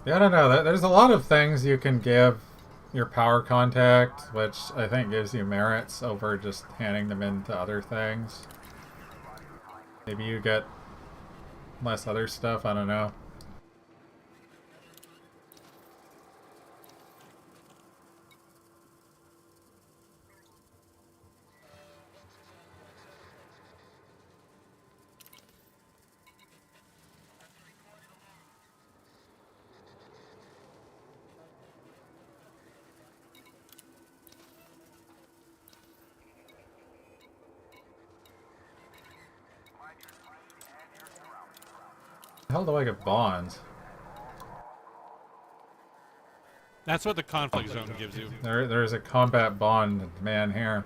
Yeah, I don't know. There's a lot of things you can give your power contact, which I think gives you merits over just handing them into other things. Maybe you get less other stuff, I don't know. How do I get bonds? That's what the conflict zone gives you. There's a combat bond man here.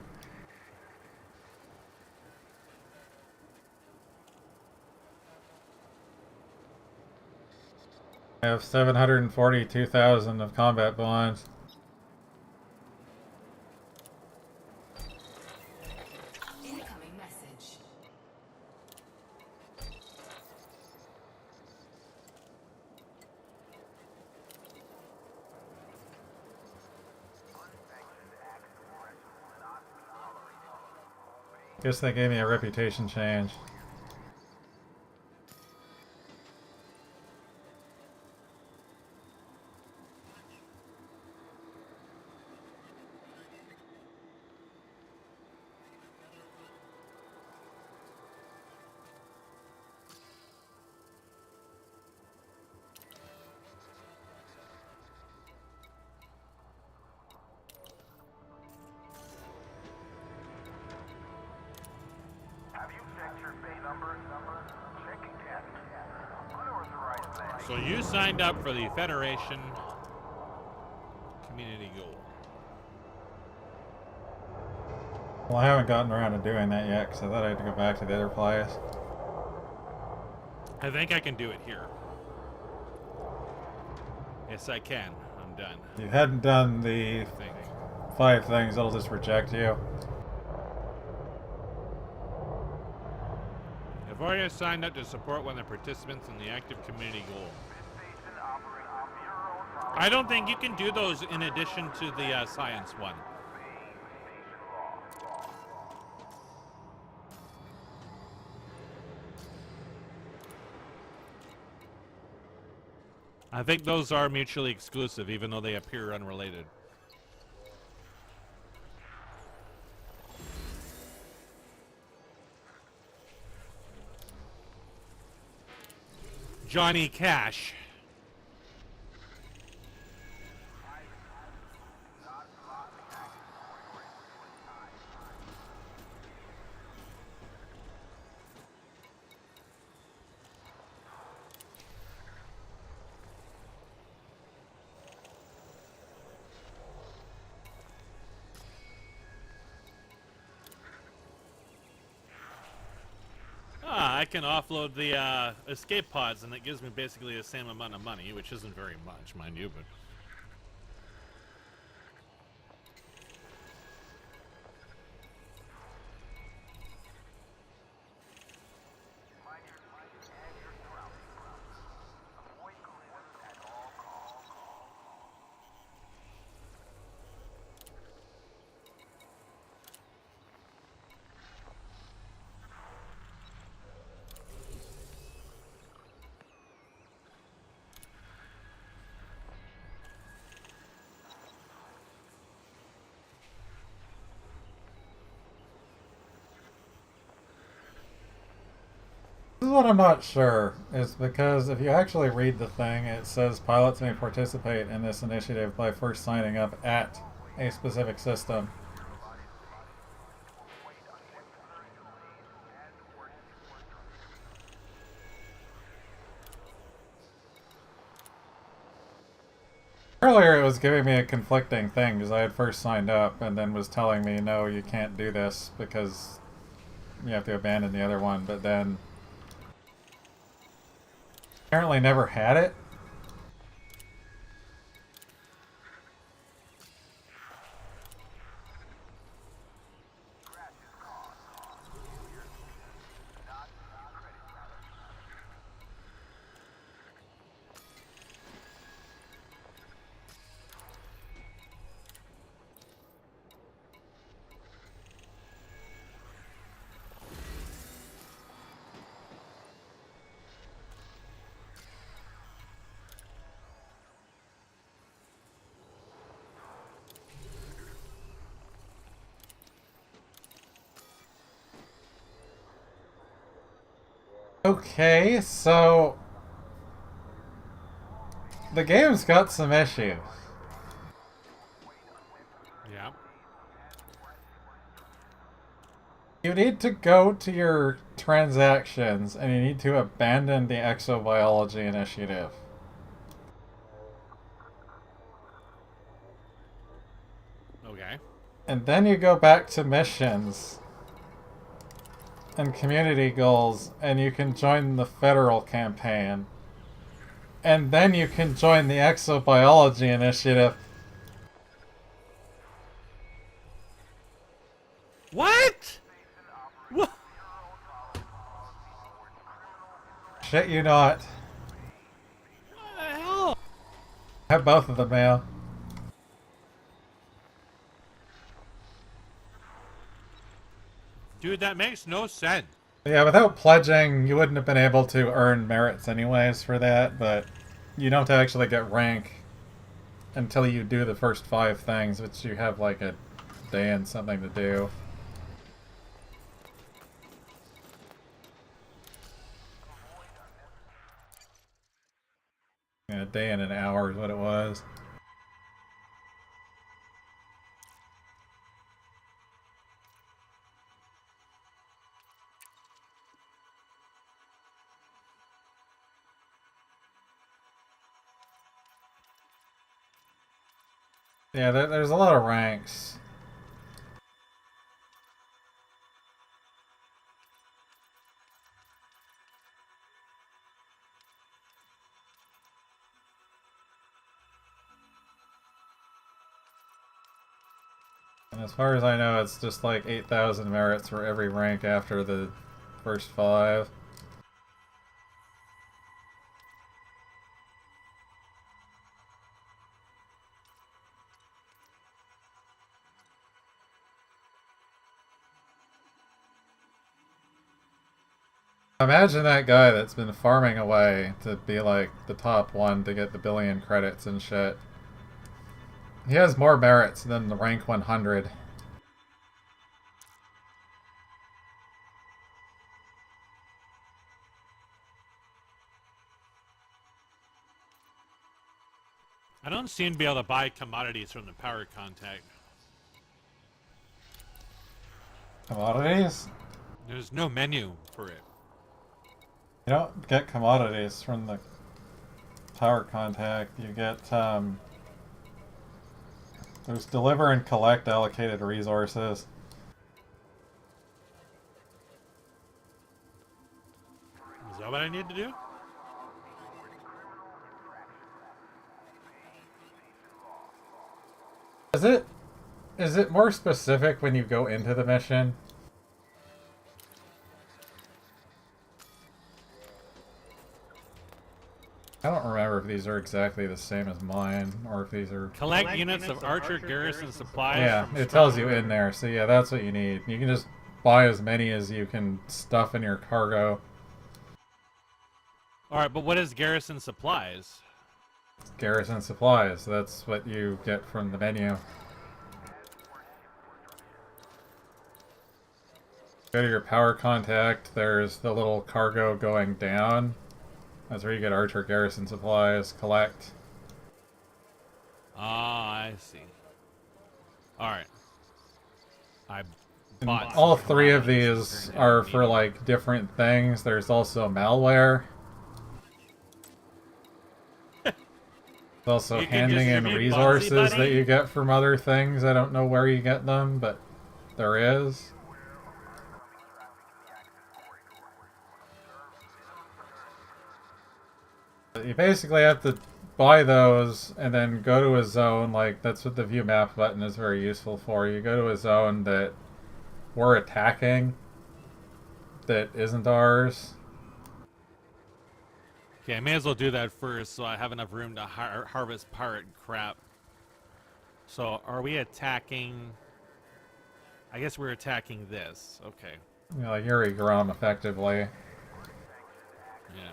I have 742,000 of combat bonds. Guess they gave me a reputation change. Have you checked your pay number? Check again. Unauthorized landing. So you signed up for the Federation community goal. Well, I haven't gotten around to doing that yet because I thought I had to go back to the other place. I think I can do it here. Yes, I can. I'm done. If you hadn't done the I think. 5 things, it'll just reject you. I've already signed up to support one of the participants in the active community goal. Station operates on your own property. I don't think you can do those in addition to the science one. I think those are mutually exclusive, even though they appear unrelated. Johnny Cash. I can offload the escape pods, and it gives me basically the same amount of money, which isn't very much, mind you, but... This is what I'm not sure, is because if you actually read the thing, it says pilots may participate in this initiative by first signing up at a specific system. Earlier it was giving me a conflicting thing because I had first signed up and then was telling me, no, you can't do this because you have to abandon the other one, but then apparently never had it. Okay, so the game's got some issues. Yeah. You need to go to your transactions and you need to abandon the exobiology initiative. Okay. And then you go back to missions and community goals and you can join the federal campaign. And then you can join the exobiology initiative. What? What? Shit you not. What the hell? I have both of them now. Dude, that makes no sense. Yeah, without pledging, you wouldn't have been able to earn merits anyways for that, but you don't actually get rank until you do the first 5 things, which you have like a day and something to do. Yeah, a day and an hour is what it was. Yeah, there's a lot of ranks. And as far as I know, it's just like 8,000 merits for every rank after the first 5. Imagine that guy that's been farming away to be like the top one to get the billion credits and shit. He has more merits than the rank 100. I don't seem to be able to buy commodities from the power contact. Commodities? There's no menu for it. You don't get commodities from the tower contact. You get, there's deliver and collect allocated resources. Is that what I need to do? Is it more specific when you go into the mission? I don't remember if these are exactly the same as mine, or if these are... Collect units of Archer garrison supplies. Yeah, from it tells you in there, so yeah, that's what you need. You can just buy as many as you can stuff in your cargo. Alright, but what is garrison supplies? Garrison supplies, that's what you get from the menu. Go to your power contact, there's the little cargo going down. That's where you get Archer garrison supplies, collect. Ah, I see. Alright. I And bought all some 3 of commodities these and are need for them. like different things. There's also malware. There's also You can handing in distribute Bugsy resources that Bunny? you get from other things. I don't know where you get them, but there is. But you basically have to buy those and then go to a zone. Like, that's what the view map button is very useful for. You go to a zone that we're attacking that isn't ours. Okay, I may as well do that first so I have enough room to harvest pirate crap. So, are we attacking... I guess we're attacking this. Okay. You know, like Yuri Grom, effectively. Yeah.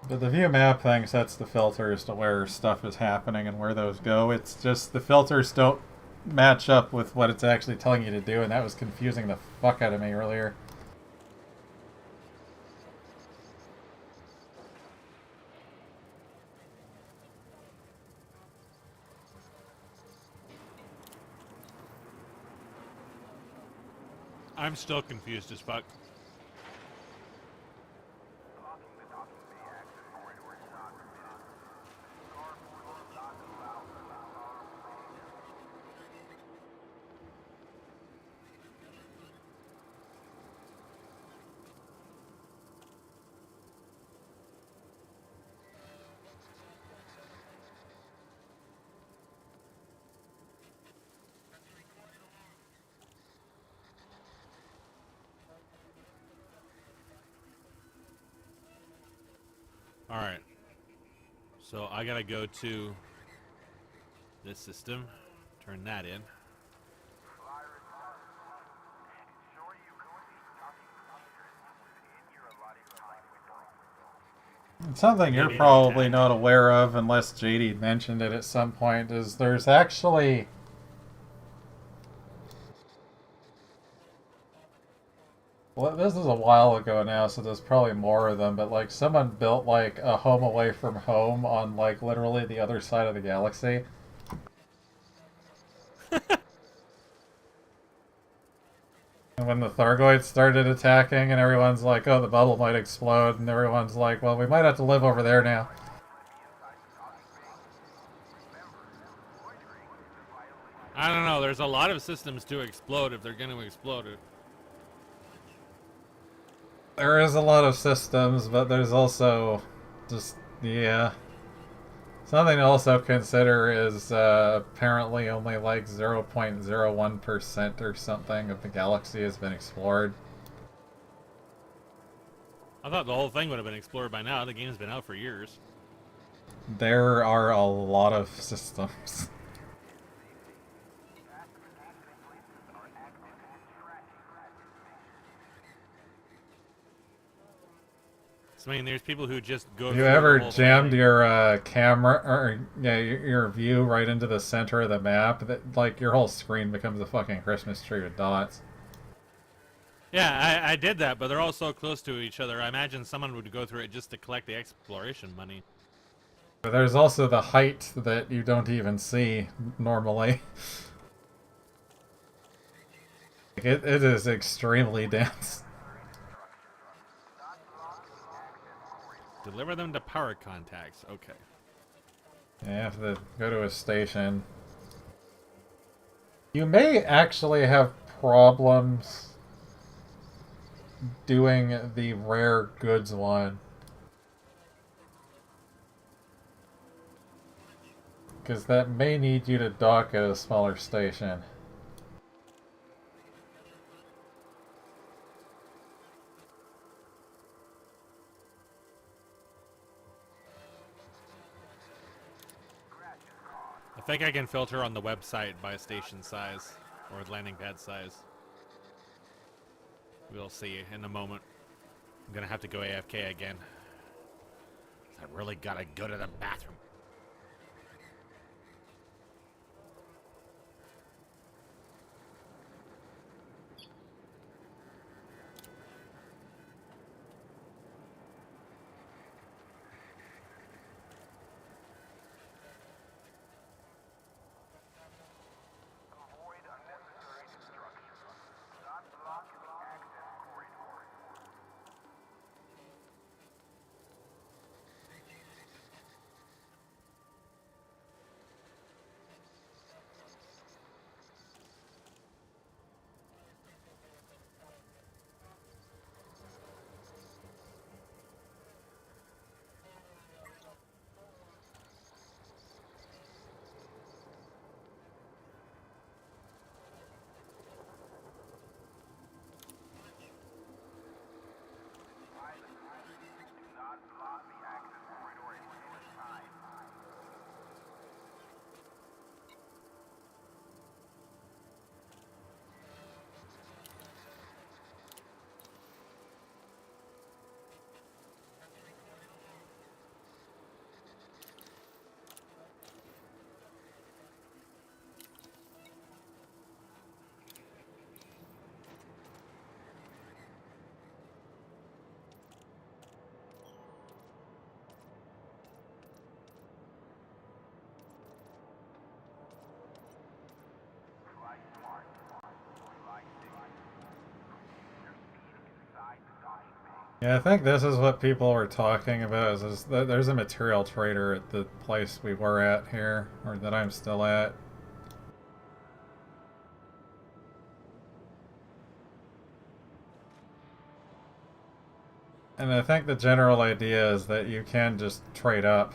But the view map thing sets the filters to where stuff is happening and where those go. It's just the filters don't match up with what it's actually telling you to do, and that was confusing the fuck out of me earlier. I'm still confused as fuck. Alright. So I gotta go to this system, Turn that in. Something you're Maybe probably attack. not aware of, unless JD mentioned it at some point, is there's actually... Well, this is a while ago now, so there's probably more of them, but like someone built like a home away from home on like literally the other side of the galaxy. And when the Thargoids started attacking, and everyone's like, oh, the bubble might explode, and everyone's like, well, we might have to live over there now. I don't know. There's a lot of systems to explode if they're going to explode it. There is a lot of systems, but there's also just, yeah. Something to also consider is apparently only like 0.01% or something of the galaxy has been explored. I thought the whole thing would have been explored by now. The game's been out for years. There are a lot of systems. So, I mean, there's people who just go Have you through the ever whole jammed thing. your camera or yeah your view right into the center of the map? That like your whole screen becomes a fucking Christmas tree with dots. Yeah, I did that, but they're all so close to each other. I imagine someone would go through it just to collect the exploration money. But there's also the height that you don't even see normally. It is extremely dense. Deliver them to power contacts. Okay. You have to go to a station. You may actually have problems doing the rare goods one. Because that may need you to dock at a smaller station. I think I can filter on the website by station size or landing pad size. We'll see in a moment. I'm gonna have to go AFK again. I really gotta go to the bathroom. Yeah, I think this is what people were talking about. Is that there's a material trader at the place we were at here, or that I'm still at. And I think the general idea is that you can just trade up.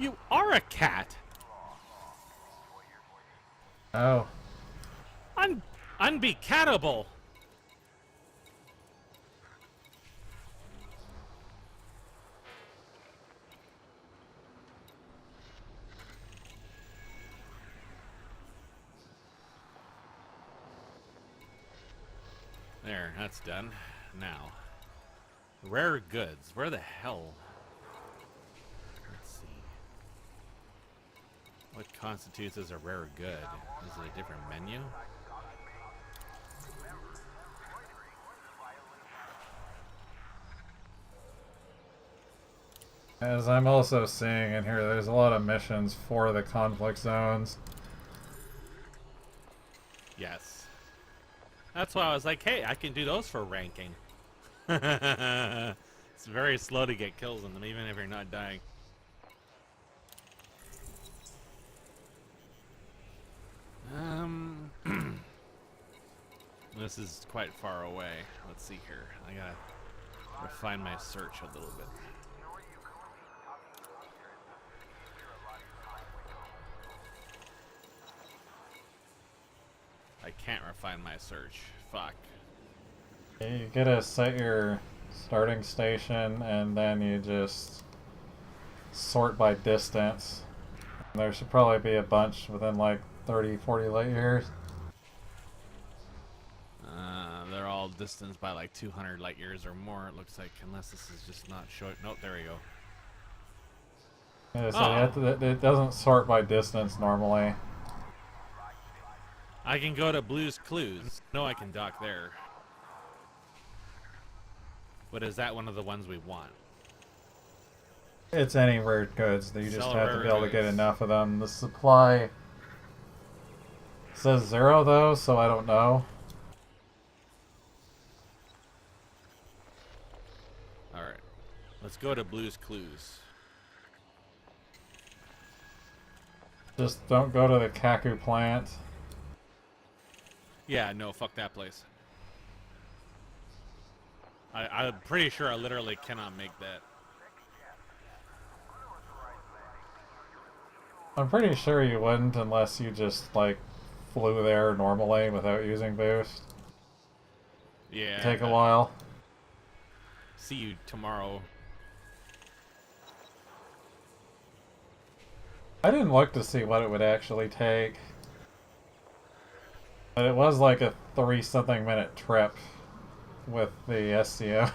You are a cat. Oh. Unbecattable. There, that's done. Now, rare goods. Where the hell? Let's see. What constitutes as a rare good? Is it a different menu? As I'm also seeing in here, there's a lot of missions for the conflict zones. Yes. That's why I was like, hey, I can do those for ranking. It's very slow to get kills in them, even if you're not dying. This is quite far away. Let's see here. I gotta refine my search a little bit. I can't refine my search. Fuck. You gotta set your starting station and then you just sort by distance. There should probably be a bunch within like 30, 40 light years. They're all distanced by like 200 light years or more, it looks like, unless this is just not showing. Nope, there we go. Yeah, so it doesn't sort by distance normally. I can go to Blue's Clues. No, I can dock there. But is that one of the ones we want? It's any rare goods. You just Sell have to rare be able to get goods. enough of them. The supply says 0 though, so I don't know. Alright. Let's go to Blue's Clues. Just don't go to the Kaku plant. Yeah, no, fuck that place. I'm pretty sure I literally cannot make that. I'm pretty sure you wouldn't unless you just like flew there normally without using boost. Yeah. Take a while. See you tomorrow. I didn't look to see what it would actually take. But it was like a 3-something minute trip with the SCO.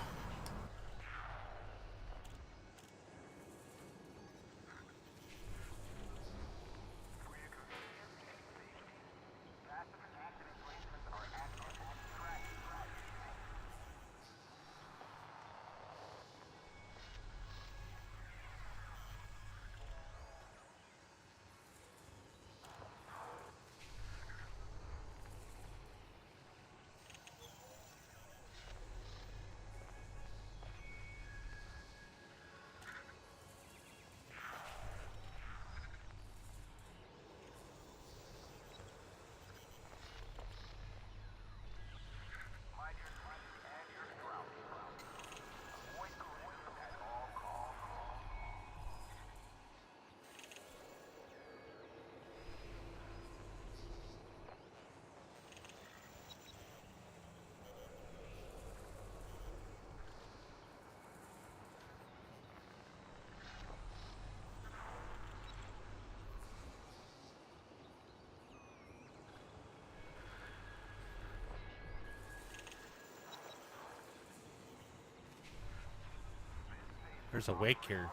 There's a wake here.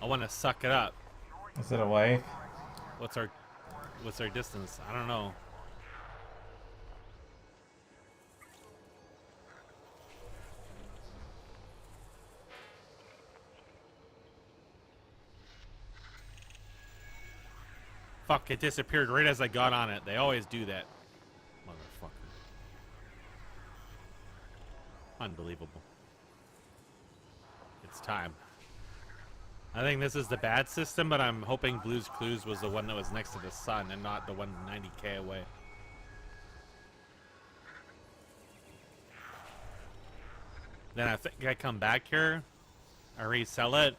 I want to suck it up. Is it awake? What's our distance? I don't know. Fuck, it disappeared right as I got on it. They always do that. Motherfucker. Unbelievable. It's time. I think this is the bad system, but I'm hoping Blue's Clues was the one that was next to the sun and not the one 90k away. Then I think I come back here, I resell it,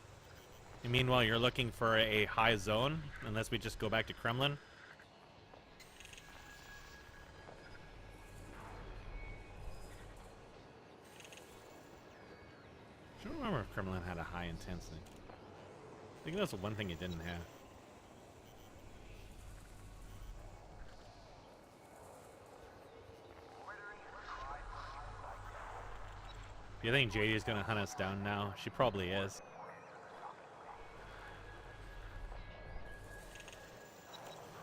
And meanwhile, you're looking for a high zone, unless we just go back to Kremlin. I don't remember if Kremlin had a high intensity. I think that's the one thing it didn't have. Do you think JD is gonna hunt us down now? She probably is.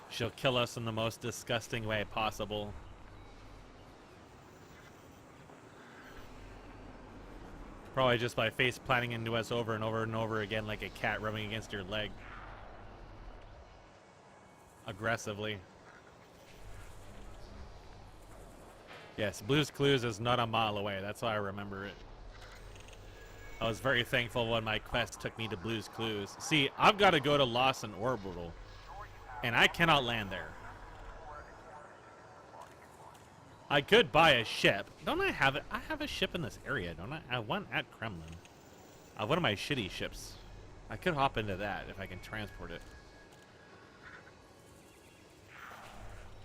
She'll kill us in the most disgusting way possible. Probably just by face planting into us over and over and over again like a cat rubbing against your leg. Aggressively. Yes, Blue's Clues is not a mile away. That's how I remember it. I was very thankful when my quest took me to Blue's Clues. See, I've got to go to Lawson Orbital, and I cannot land there. I could buy a ship. Don't I have it? I have a ship in this area, don't I? I have one at Kremlin. I have one of my shitty ships. I could hop into that if I can transport it.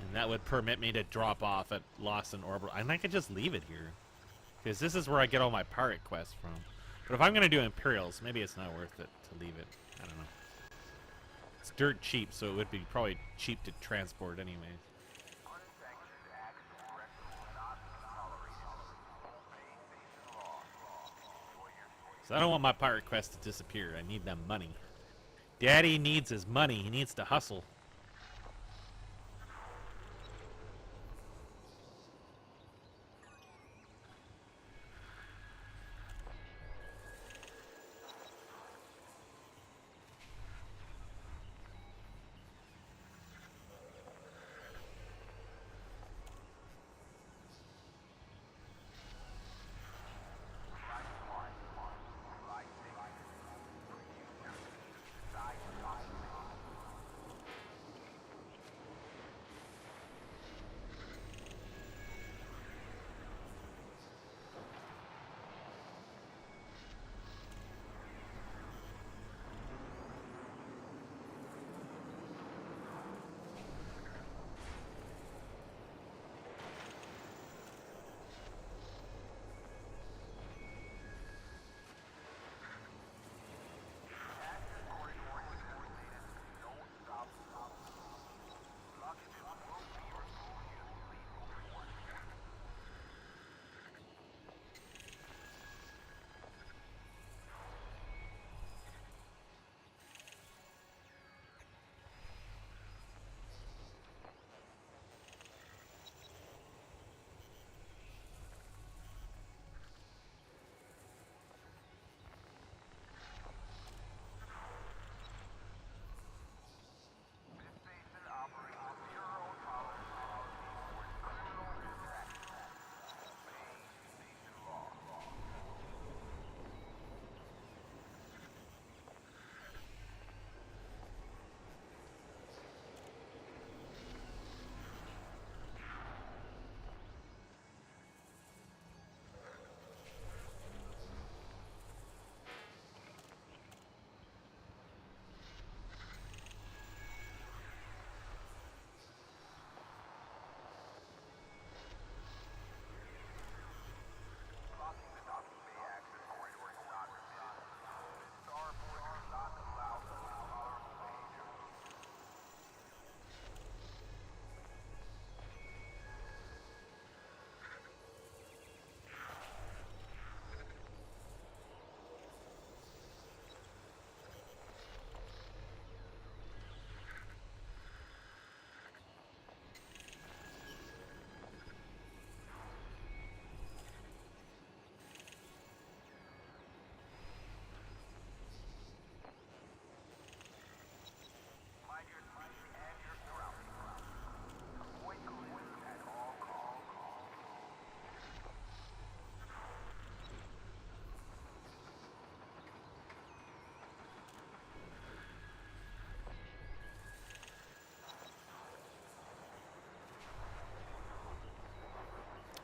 And that would permit me to drop off at Lawson Orbital. And I could just leave it here. Because this is where I get all my pirate quests from. But if I'm going to do Imperials, maybe it's not worth it to leave it. I don't know. It's dirt cheap, so it would be probably cheap to transport anyway. So I don't want my pirate quest to disappear. I need them money. Daddy needs his money. He needs to hustle.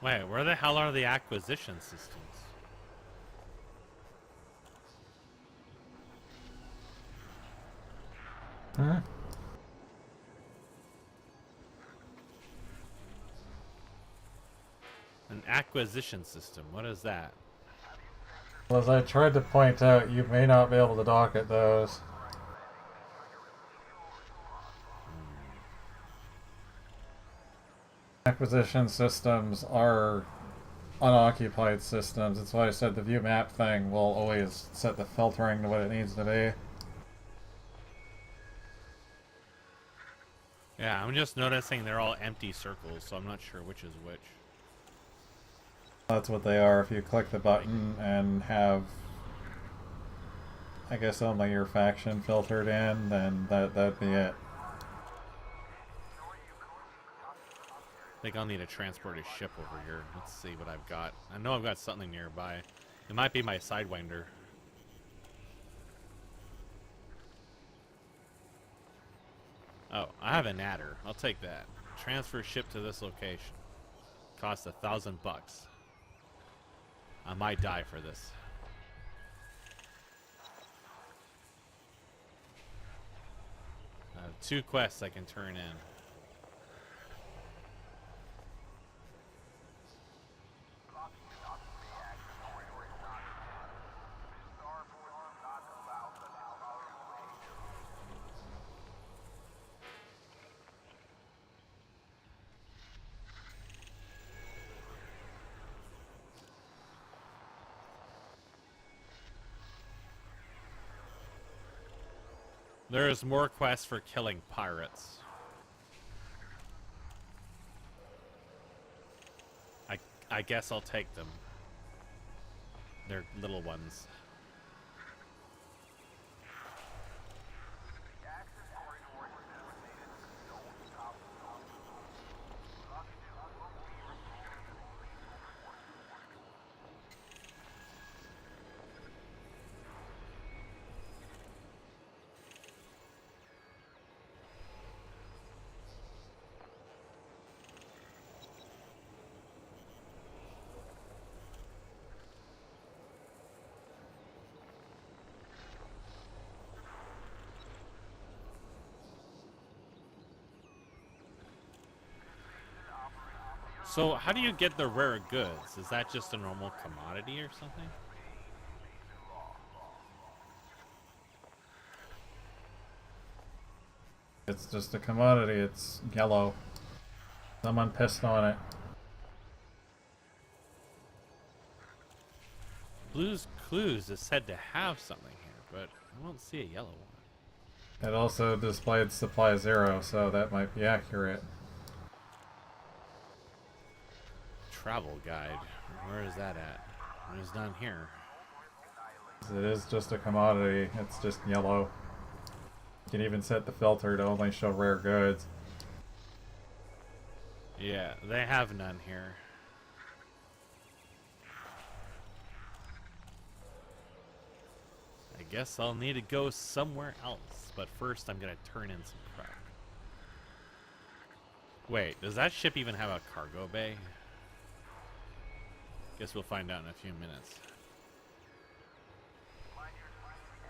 Wait, where the hell are the acquisition systems? Hmm? An acquisition system. What is that? Well, as I tried to point out, you may not be able to dock at those. Acquisition systems are unoccupied systems. That's why I said the view map thing will always set the filtering to what it needs to be. Yeah, I'm just noticing they're all empty circles, so I'm not sure which is which. That's what they are. If you click the button and have, I guess, only your faction filtered in, then that'd be it. I think I'll need to transport a ship over here. Let's see what I've got. I know I've got something nearby. It might be my Sidewinder. Oh, I have an adder. I'll take that. Transfer ship to this location. Cost $1,000. I might die for this. I have 2 quests I can turn in. There's more quests for killing pirates. I guess I'll take them. They're little ones. So, how do you get the rare goods? Is that just a normal commodity or something? It's just a commodity. It's yellow. Someone pissed on it. Blue's Clues is said to have something here, but I don't see a yellow one. It also displayed supply 0, so that might be accurate. Travel guide. Where is that at? There's none here. It is just a commodity. It's just yellow. You can even set the filter to only show rare goods. Yeah, they have none here. I guess I'll need to go somewhere else, but first I'm gonna turn in some crap. Wait, does that ship even have a cargo bay? Guess we'll find out in a few minutes.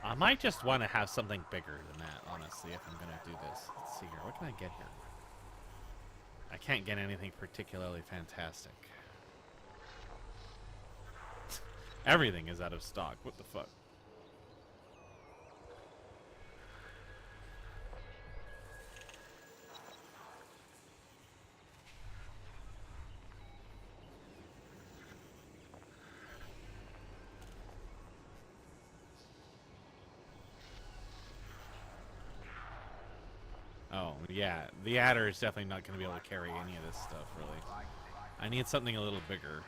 I might just want to have something bigger than that, honestly, if I'm gonna do this. Let's see here. What can I get here? I can't get anything particularly fantastic. Everything is out of stock. What the fuck? Oh, yeah. The adder is definitely not going to be able to carry any of this stuff, really. I need something a little bigger.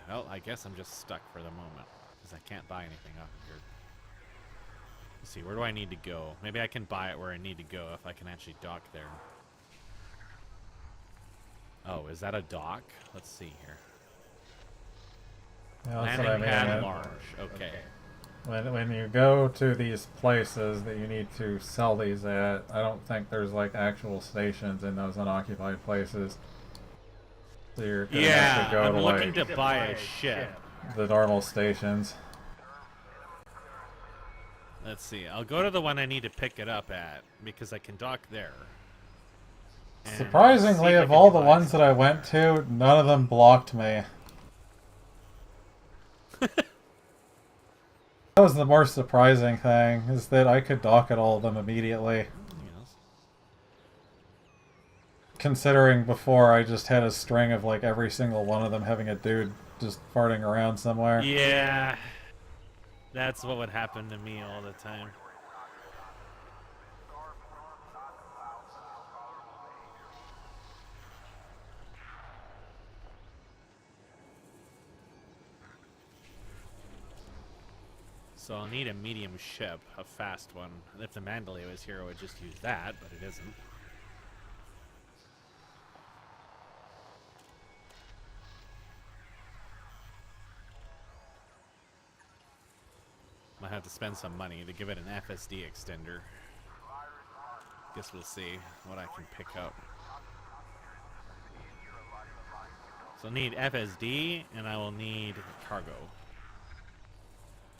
Well, I guess I'm just stuck for the moment, because I can't buy anything off of here. Let's see, where do I need to go? Maybe I can buy it where I need to go if I can actually dock there. Oh, is that a dock? Let's see here. Yeah, that's what I Landing mean. pad large. Okay. When you go to these places that you need to sell these at, I don't think there's like actual stations in those unoccupied places. So you're gonna have Yeah, to go I'm to looking like to buy a ship. the normal stations. Let's see. I'll go to the one I need to pick it up at because I can dock there. And see Surprisingly, if I of can all the devise- ones that I went to, none of them blocked me. That was the more surprising thing, is that I could dock at all of them immediately. Anything else? Considering before I just had a string of like every single one of them having a dude just farting around somewhere. Yeah. That's what would happen to me all the time. So I'll need a medium ship, a fast one. If the Mandalay was here, I would just use that, but it isn't. Might have to spend some money to give it an FSD extender. Guess we'll see what I can pick up. So I'll need FSD, and I will need cargo.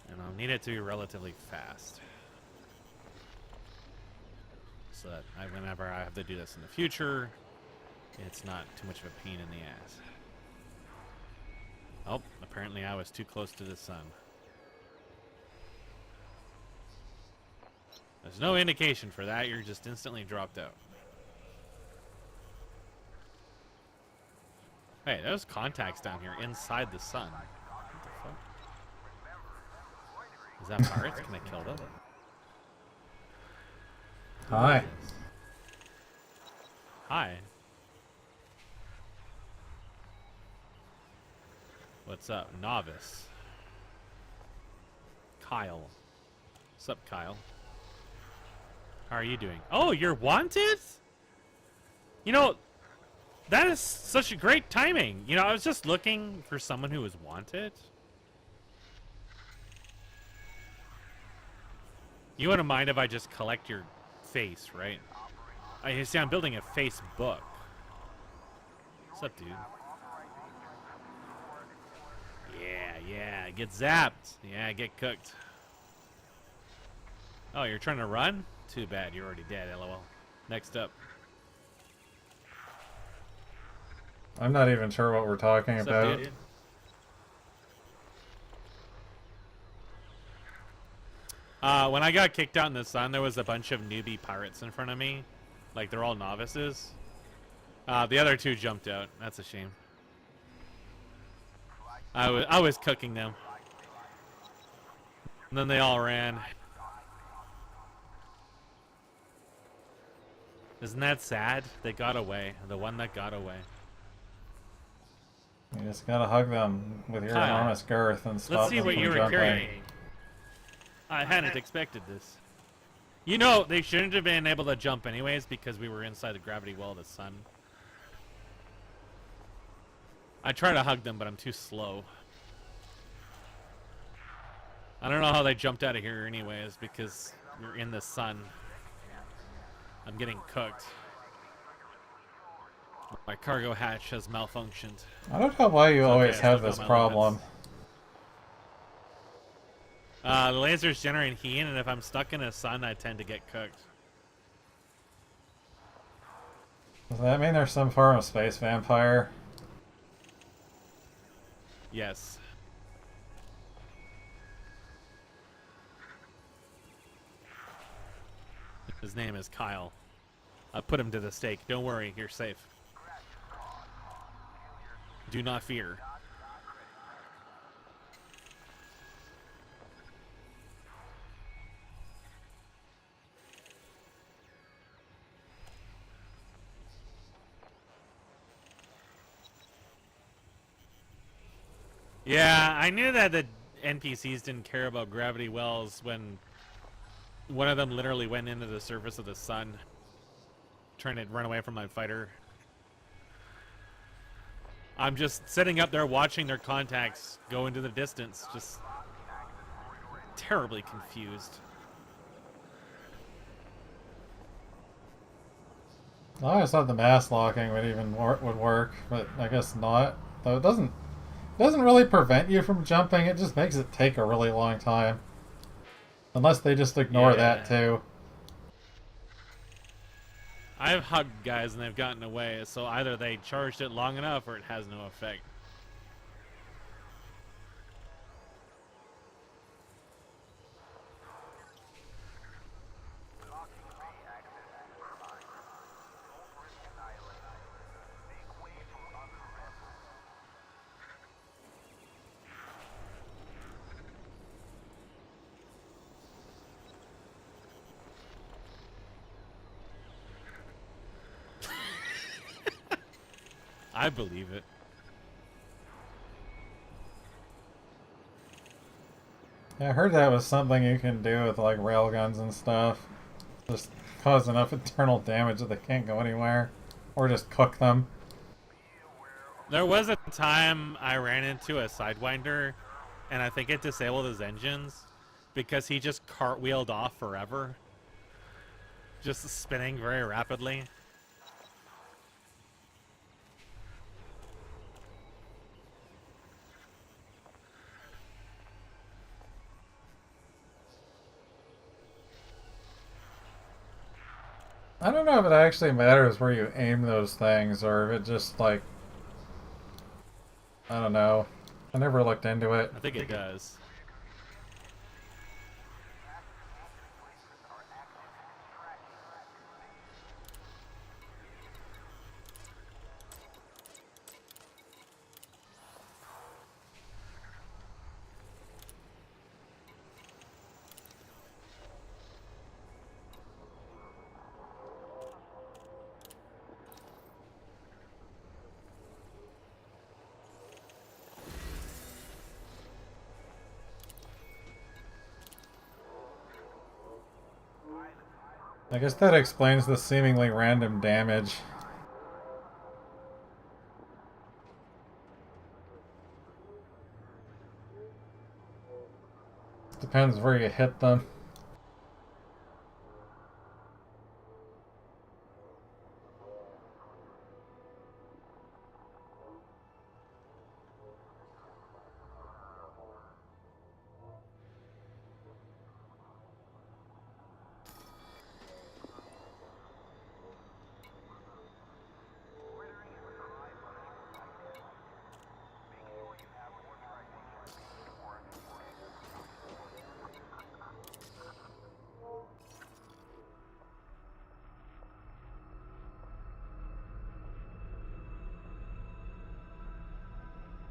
And I'll need it to be relatively fast. So that whenever I have to do this in the future, it's not too much of a pain in the ass. Oh, apparently I was too close to the sun. There's no indication for that, you're just instantly dropped out. Hey, there's contacts down here inside the sun. What the fuck? Is that pirates? Can I kill them? Hi. Hi. What's up, novice? Kyle. What's up, Kyle? How are you doing? Oh, you're wanted? You know, that is such a great timing. You know, I was just looking for someone who was wanted. You wouldn't mind if I just collect your face, right? You see, I'm building a Facebook. What's up, dude? Yeah, get zapped. Yeah, get cooked. Oh, you're trying to run? Too bad, you're already dead, lol. Next up. I'm not even sure what we're talking What's up, about. dude? When I got kicked out in the sun, there was a bunch of newbie pirates in front of me. Like, they're all novices. The other two jumped out. That's a shame. I was cooking them. And then they all ran. Isn't that sad? They got away. The one that got away. You just gotta hug them with your Kyle, enormous girth and stop Let's see them what from you were jumping. carrying. I hadn't expected this. You know, they shouldn't have been able to jump anyways because we were inside the gravity well of the sun. I try to hug them, but I'm too slow. I don't know how they jumped out of here anyways because you're in the sun. I'm getting cooked. My cargo hatch has malfunctioned. I don't know why you It's always okay, I have still this got my problem. limits. The lasers generate heat, and if I'm stuck in the sun, I tend to get cooked. Does that mean there's some form of space vampire? Yes. His name is Kyle. I put him to the stake. Don't worry, you're safe. Do not fear. Yeah, I knew that the NPCs didn't care about gravity wells when one of them literally went into the surface of the sun trying to run away from my fighter. I'm just sitting up there watching their contacts go into the distance, just terribly confused. I always thought the mass locking would work, but I guess not. Though it doesn't really prevent you from jumping. It just makes it take a really long time. Unless they just ignore that Yeah. too. I've hugged guys and they've gotten away, so either they charged it long enough or it has no effect. I believe it. Yeah, I heard that was something you can do with like railguns and stuff. Just cause enough internal damage that they can't go anywhere. Or just cook them. There was a time I ran into a Sidewinder, and I think it disabled his engines because he just cartwheeled off forever. Just spinning very rapidly. I don't know if it actually matters where you aim those things or if it just like I don't know. I never looked into it. I think it does. I guess that explains the seemingly random damage. Depends where you hit them.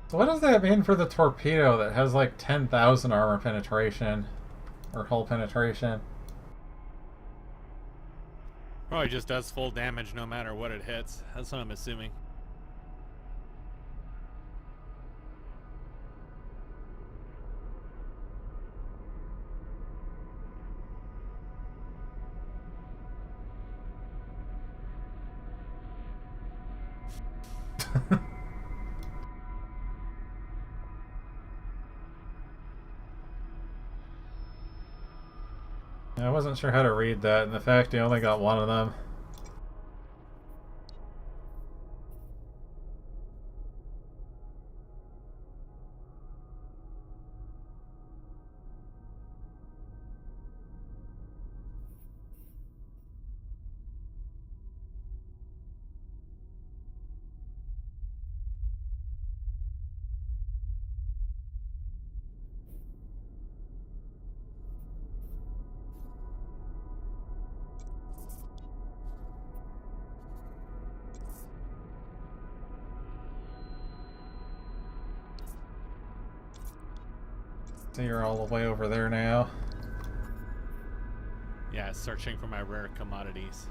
So what does that mean for the torpedo that has like 10,000 armor penetration? Or hull penetration? Probably just does full damage no matter what it hits. That's what I'm assuming. I wasn't sure how to read that, and the fact you only got one of them. So you're all the way over there now. Yeah, searching for my rare commodities.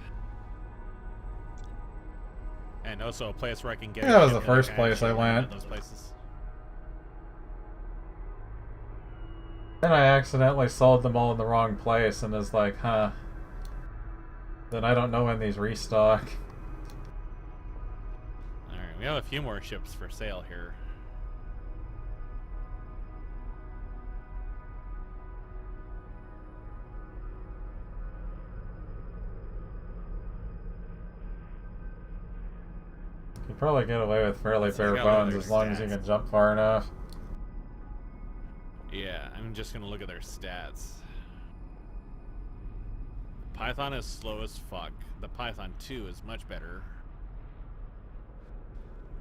And also a place where I can get Yeah, that was ship the that first can place I actually run went. at those places. Then I accidentally sold them all in the wrong place and was like, huh. Then I don't know when these restock. Alright, we have a few more ships for sale here. You probably get away with fairly So I bare gotta look at bones their as long as you stats. can jump far enough. Yeah, I'm just gonna look at their stats. Python is slow as fuck. The Python 2 is much better.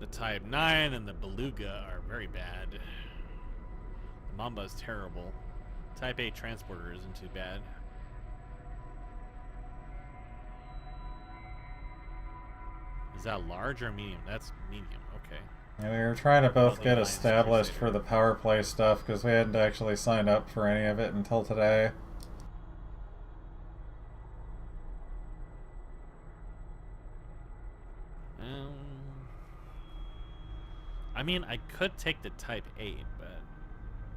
The Type 9 and the Beluga are very bad. The Mamba is terrible. Type 8 Transporter isn't too bad. Is that large or medium? That's medium, okay. Yeah, we were trying to both Probably get Alliance established Crusader. for the power play stuff because we hadn't actually signed up for any of it until today. I mean, I could take the Type 8, but... I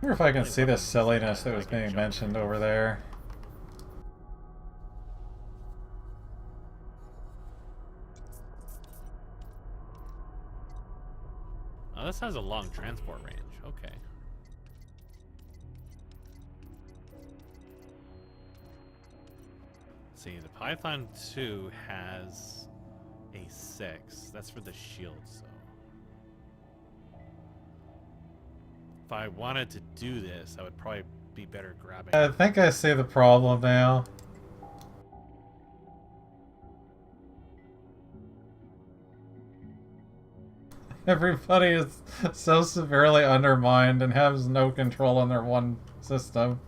wonder if I can Only see the weapons silliness that that I was can being jump mentioned over. over there. Oh, this has a long transport range. Okay. Let's see, the Python 2 has a 6. That's for the shield, so... If I wanted to do this, I would probably be better grabbing... I think I see the problem now. Everybody is so severely undermined and has no control on their one system.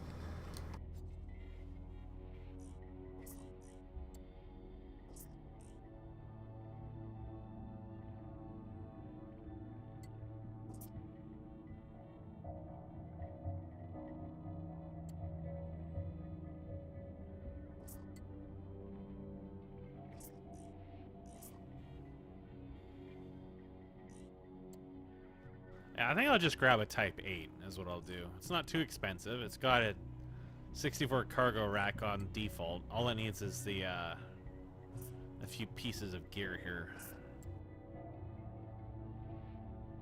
Yeah, I think I'll just grab a Type 8 is what I'll do. It's not too expensive. It's got a 64 cargo rack on default. All it needs is the a few pieces of gear here.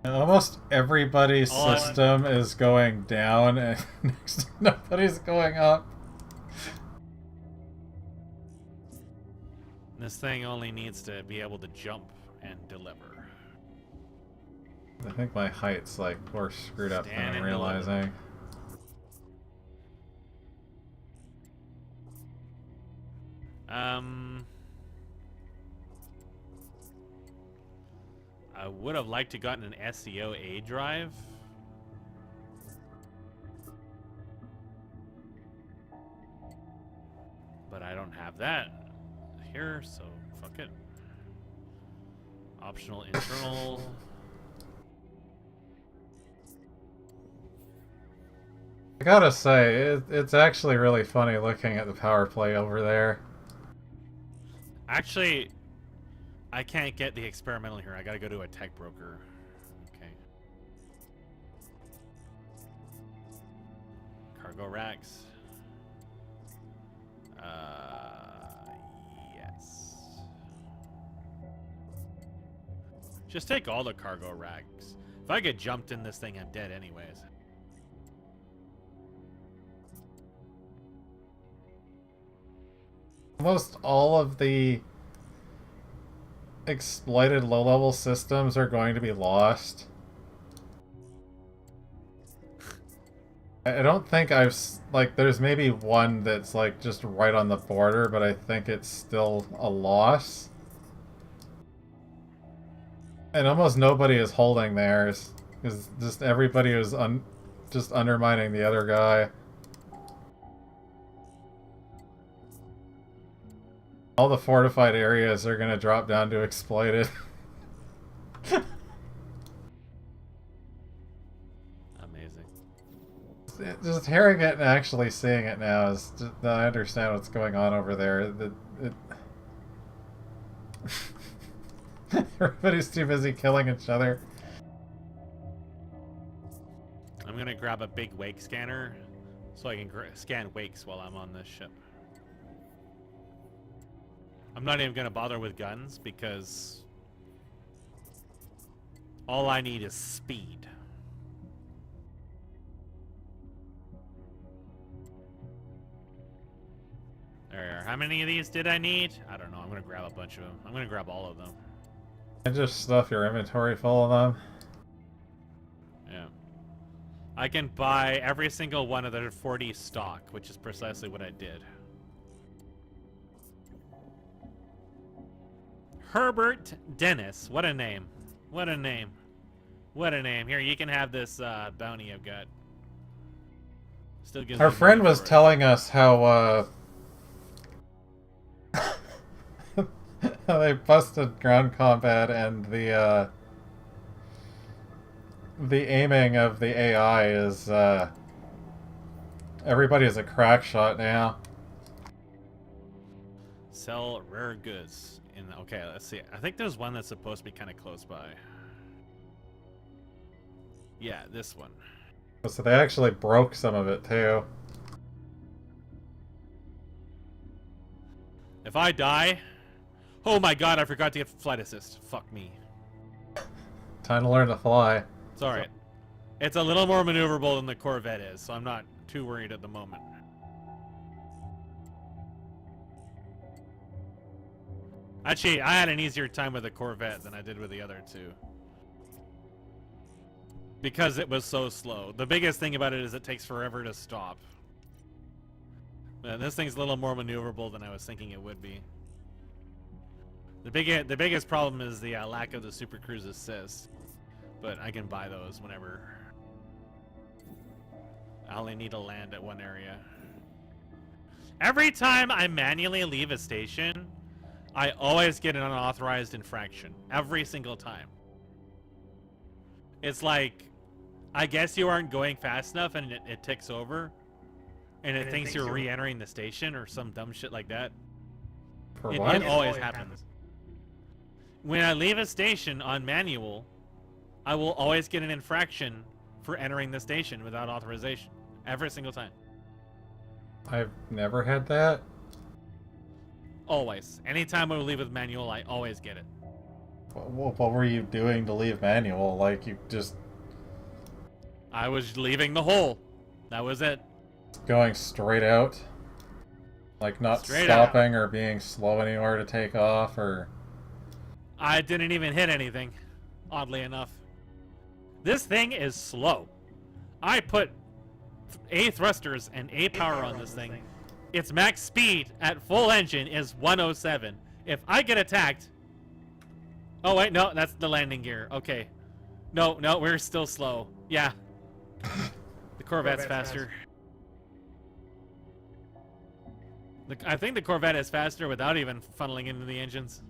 And almost everybody's Oh, I- system is going down and next to nobody's going up. This thing only needs to be able to jump and deliver. I think my height's like more screwed up than Stand I'm and deliver. realizing. I would have liked to gotten an SEO A drive. But I don't have that here, so fuck it. Optional internal. I gotta say, it's actually really funny looking at the power play over there. Actually, I can't get the experimental here. I gotta go to a tech broker. Okay. Cargo racks. Yes. Just take all the cargo racks. If I get jumped in this thing, I'm dead anyways. Almost all of the exploited low-level systems are going to be lost. I don't think there's maybe one that's like just right on the border, but I think it's still a loss. And almost nobody is holding theirs, because just everybody is just undermining the other guy. All the fortified areas are going to drop down to exploited. Amazing. Just hearing it and actually seeing it now is just, I understand what's going on over there. Everybody's too busy killing each other. I'm gonna grab a big wake scanner so I can scan wakes while I'm on this ship. I'm not even gonna bother with guns because all I need is speed. There. How many of these did I need? I don't know. I'm gonna grab a bunch of them. I'm gonna grab all of them. And just stuff your inventory full of them. Yeah. I can buy every single one of their 40 stock, which is precisely what I did. Herbert Dennis. What a name. What a name. What a name. Here, you can have this bounty I've got. Still gives Our me friend money was for it. telling us how they busted ground combat and the aiming of the AI is everybody's a crack shot now. Sell rare goods. Okay, let's see. I think there's one that's supposed to be kind of close by. Yeah, this one. So they actually broke some of it too. If I die... Oh my god, I forgot to get flight assist. Fuck me. Time to learn to fly. It's alright. It's a little more maneuverable than the Corvette is, so I'm not too worried at the moment. Actually, I had an easier time with the Corvette than I did with the other two. Because it was so slow. The biggest thing about it is it takes forever to stop. This thing's a little more maneuverable than I was thinking it would be. The biggest problem is the lack of the Super Cruise Assist. But I can buy those whenever. I only need to land at one area. Every time I manually leave a station, I always get an unauthorized infraction. Every single time. It's like, I guess you aren't going fast enough and it ticks over. And it thinks you're re-entering the station or some dumb shit like that. For It what? always happens. When I leave a station on manual, I will always get an infraction for entering the station without authorization. Every single time. I've never had that. Always. Anytime I leave with manual, I always get it. What were you doing to leave manual? Like, you just I was leaving the hole. That was it. going straight out? Like, not Straight out. stopping or being slow anywhere to take off, or... I didn't even hit anything, oddly enough. This thing is slow. I put A thrusters and A power on this thing. Its max speed at full engine is 107. If I get attacked... Oh, wait, no, that's the landing gear. Okay. No, we're still slow. Yeah. The Corvette's faster. I think the Corvette is faster without even funneling into the engines.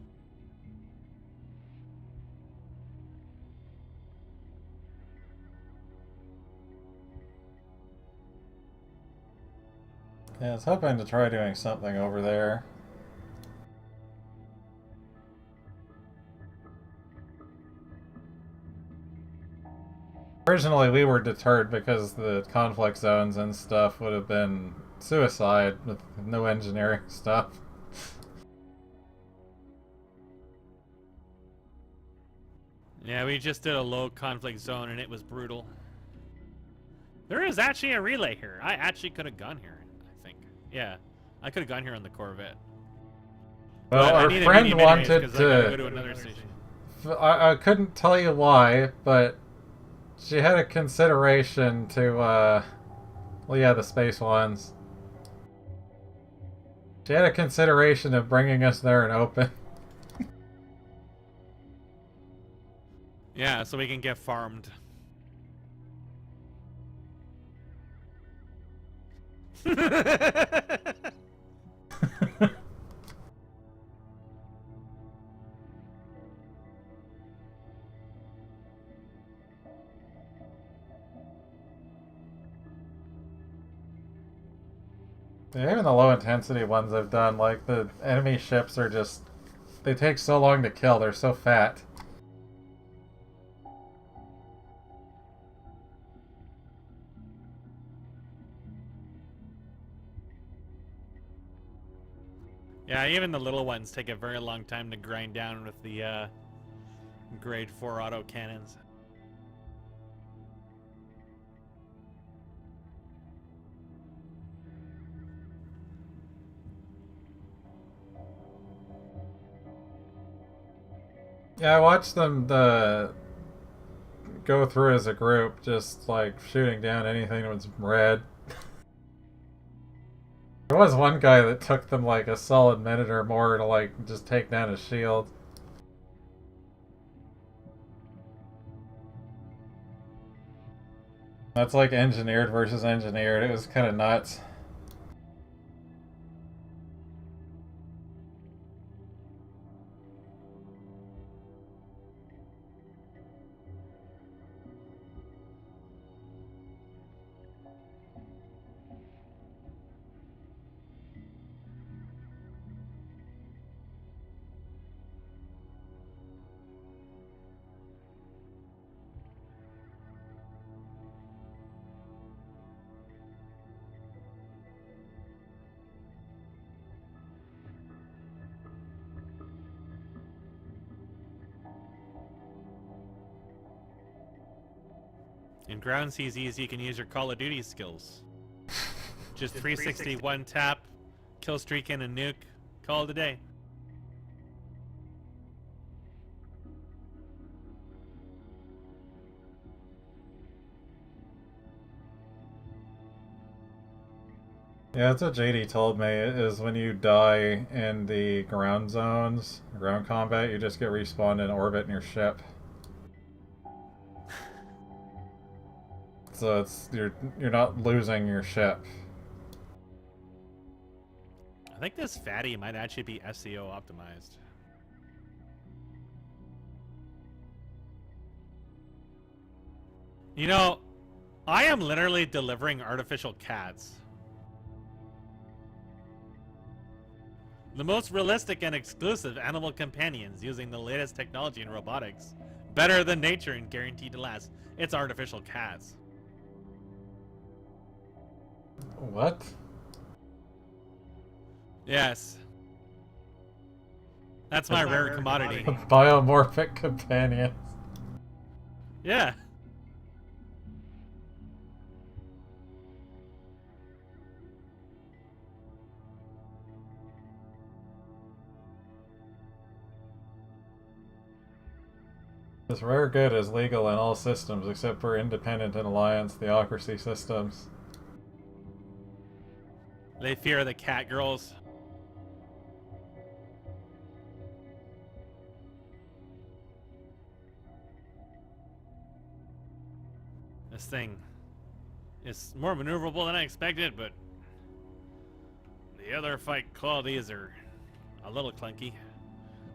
Yeah, I was hoping to try doing something over there. Originally, we were deterred because the conflict zones and stuff would have been suicide with no engineering stuff. Yeah, we just did a low conflict zone and it was brutal. There is actually a relay here. I actually could have gone here, I think. Yeah, I could have gone here on the Corvette. Well, But I our need friend immediate wanted because I gotta go to... to another station. I couldn't tell you why, but she had a consideration to, well, yeah, the space ones. She had a consideration of bringing us there and open. Yeah, so we can get farmed. Yeah, even the low intensity ones I've done, like the enemy ships are just, they take so long to kill, they're so fat. Yeah, even the little ones take a very long time to grind down with the grade 4 auto cannons. Yeah, I watched them go through as a group, just like shooting down anything that was red. There was one guy that took them like a solid minute or more to like just take down his shield. That's like engineered versus engineered. It was kind of nuts. In Ground CZs, you can use your Call of Duty skills. Just 360, one tap, kill streak in a nuke, call it a day. Yeah, that's what JD told me, is when you die in the ground zones, ground combat, you just get respawned in orbit in your ship. So you're not losing your ship. I think this fatty might actually be SEO optimized. You know, I am literally delivering artificial cats. The most realistic and exclusive animal companions using the latest technology in robotics. Better than nature and guaranteed to last. It's artificial cats. What? Yes. That's my rare commodity. Biomorphic companions. Yeah. This rare good is legal in all systems except for independent and alliance theocracy systems. They fear the cat girls. This thing is more maneuverable than I expected, but the other fight qualities are a little clunky.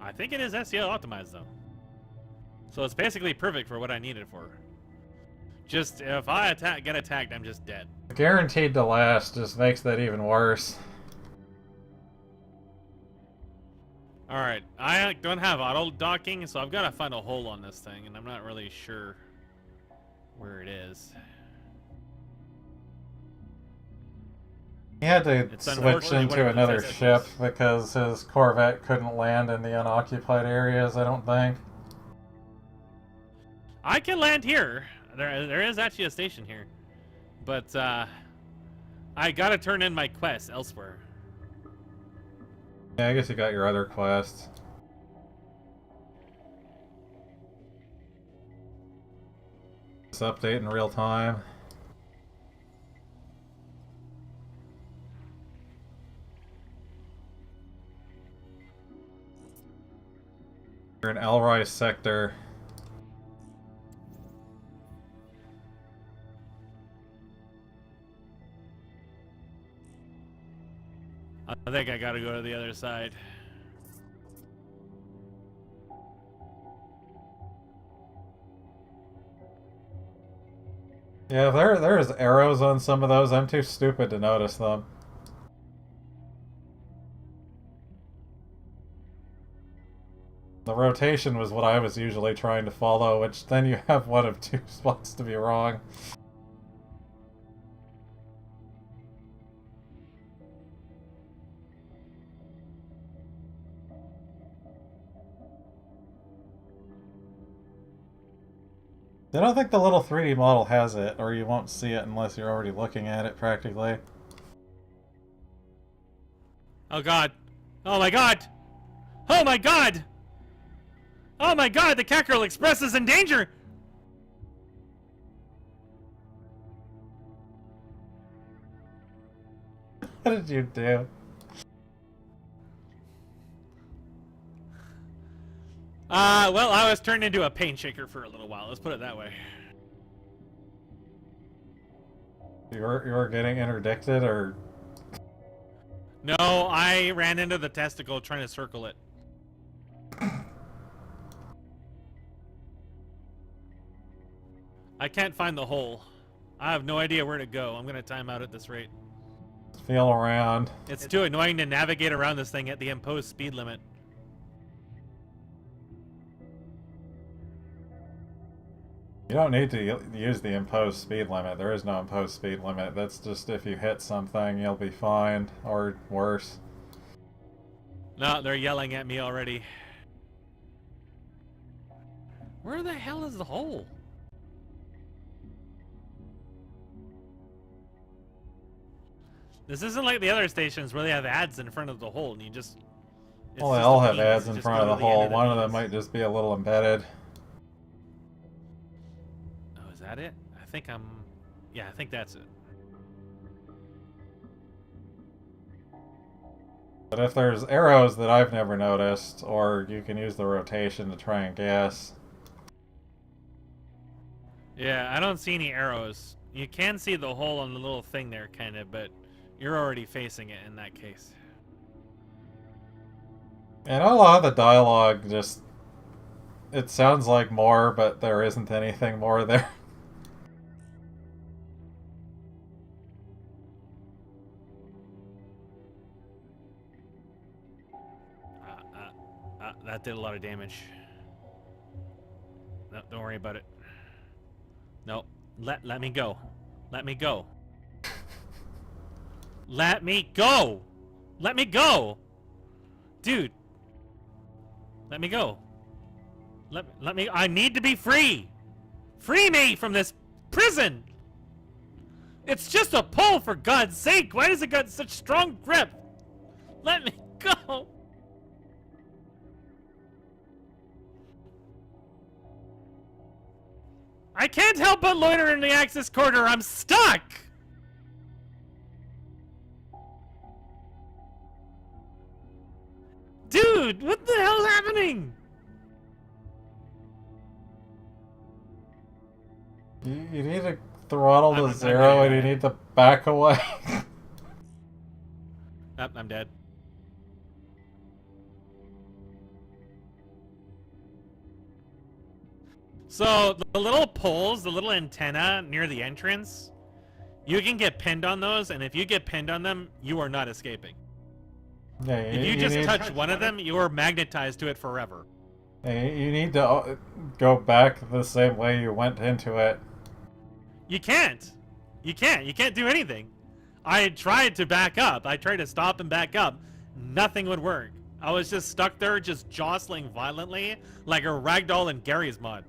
I think it is SEO optimized though. So it's basically perfect for what I need it for. Just if I get attacked, I'm just dead. Guaranteed to last just makes that even worse. Alright, I don't have auto docking, so I've got to find a hole on this thing, and I'm not really sure where it is. He had to It's switch unfortunately into one of the another testicles. ship because his Corvette couldn't land in the unoccupied areas, I don't think. I can land here. There is actually a station here. But, I gotta turn in my quest elsewhere. Yeah, I guess you got your other quests. This update in real time. You're in Elroy sector. I think I gotta go to the other side. Yeah, if there's arrows on some of those, I'm too stupid to notice them. The rotation was what I was usually trying to follow, which then you have one of two spots to be wrong. I don't think the little 3D model has it, or you won't see it unless you're already looking at it, practically. Oh god. Oh my god! Oh my god! Oh my god, the Cat Girl Express is in danger! What did you do? Well, I was turned into a paint shaker for a little while. Let's put it that way. You're getting interdicted, or No, I ran into the testicle trying to circle it. I can't find the hole. I have no idea where to go. I'm gonna time out at this rate. feel around. It's too annoying to navigate around this thing at the imposed speed limit. You don't need to use the imposed speed limit. There is no imposed speed limit. That's just if you hit something, you'll be fine, or worse. No, they're yelling at me already. Where the hell is the hole? This isn't like the other stations where they have ads in front of the hole and you just... it's Well, they just all a have beans. ads in Just front go of the to end hole. One of them beans. might just be a little embedded. Oh, is that it? I think I'm... Yeah, I think that's it. But if there's arrows that I've never noticed, or you can use the rotation to try and guess. Yeah, I don't see any arrows. You can see the hole on the little thing there, kind of, but you're already facing it in that case. And a lot of the dialogue just... It sounds like more, but there isn't anything more there. That did a lot of damage. No, don't worry about it. No, let me go. Let me go. Let me go! Let me go! Dude. Let me go. Let me... I need to be free! Free me from this prison! It's just a pull, for God's sake! Why does it got such strong grip? Let me go! I can't help but loiter in the access corridor. I'm stuck! Dude, what the hell's happening? You need to throttle to I'm zero, and you need to back away. Oh, I'm dead. So, the little poles, the little antenna near the entrance, you can get pinned on those, and if you get pinned on them, you are not escaping. Yeah, If you just touch one of them, you are magnetized to it forever. You need to go back the same way you went into it. You can't. You can't. You can't do anything. I tried to back up. I tried to stop and back up. Nothing would work. I was just stuck there, just jostling violently, like a ragdoll in Gary's mod.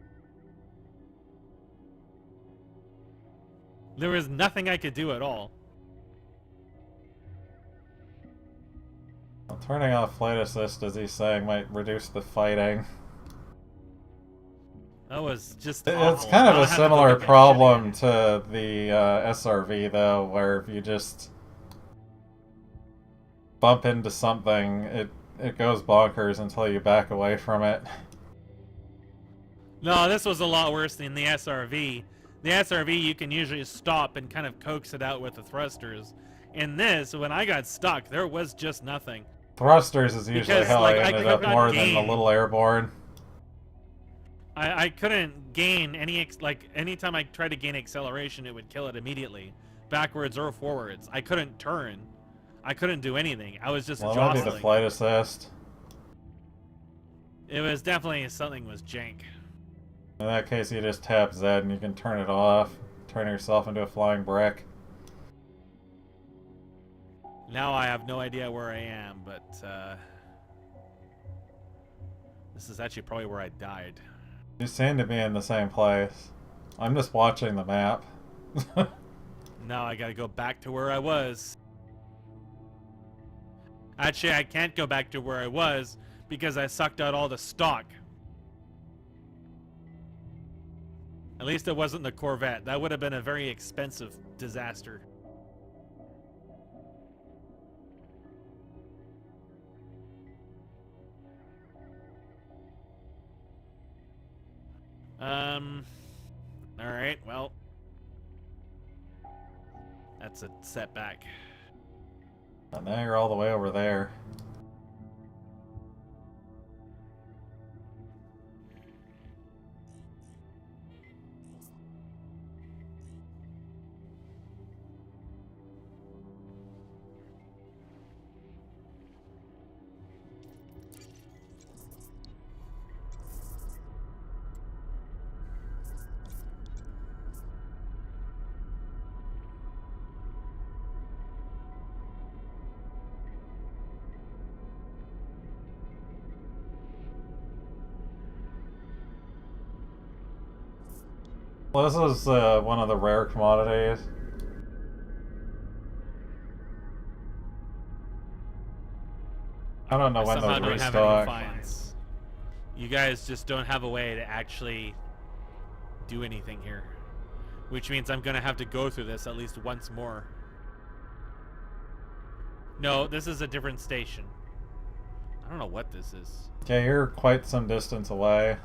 There was nothing I could do at all. Well, turning off flight assist, as he's saying, might reduce the fighting. That was just It's awful. kind of I'll a have to look similar at that problem shit to the SRV, though, where if you just bump into something, it goes bonkers until you back away from it. again. No, this was a lot worse than the SRV. The SRV, you can usually stop and kind of coax it out with the thrusters. In this, when I got stuck, there was just nothing. Thrusters is usually Because, how like, I I ended could up not more than the gain. little airborne. I couldn't gain any, like, anytime I tried to gain acceleration, it would kill it immediately. Backwards or forwards. I couldn't turn. I couldn't do anything. I was just Well, that'd be jostling. the flight assist. It was definitely something was jank. In that case, you just tap Z and you can turn it off. Turn yourself into a flying brick. Now I have no idea where I am, but this is actually probably where I died. You seem to be in the same place. I'm just watching the map. Now I gotta go back to where I was. Actually, I can't go back to where I was because I sucked out all the stock. At least it wasn't the Corvette. That would have been a very expensive disaster. Alright, well. that's a setback. And now you're all the way over there. Well, this is one of the rare commodities. I don't know I when somehow those don't have any restock. finds. You guys just don't have a way to actually do anything here. Which means I'm gonna have to go through this at least once more. No, this is a different station. I don't know what this is. Okay, you're quite some distance away.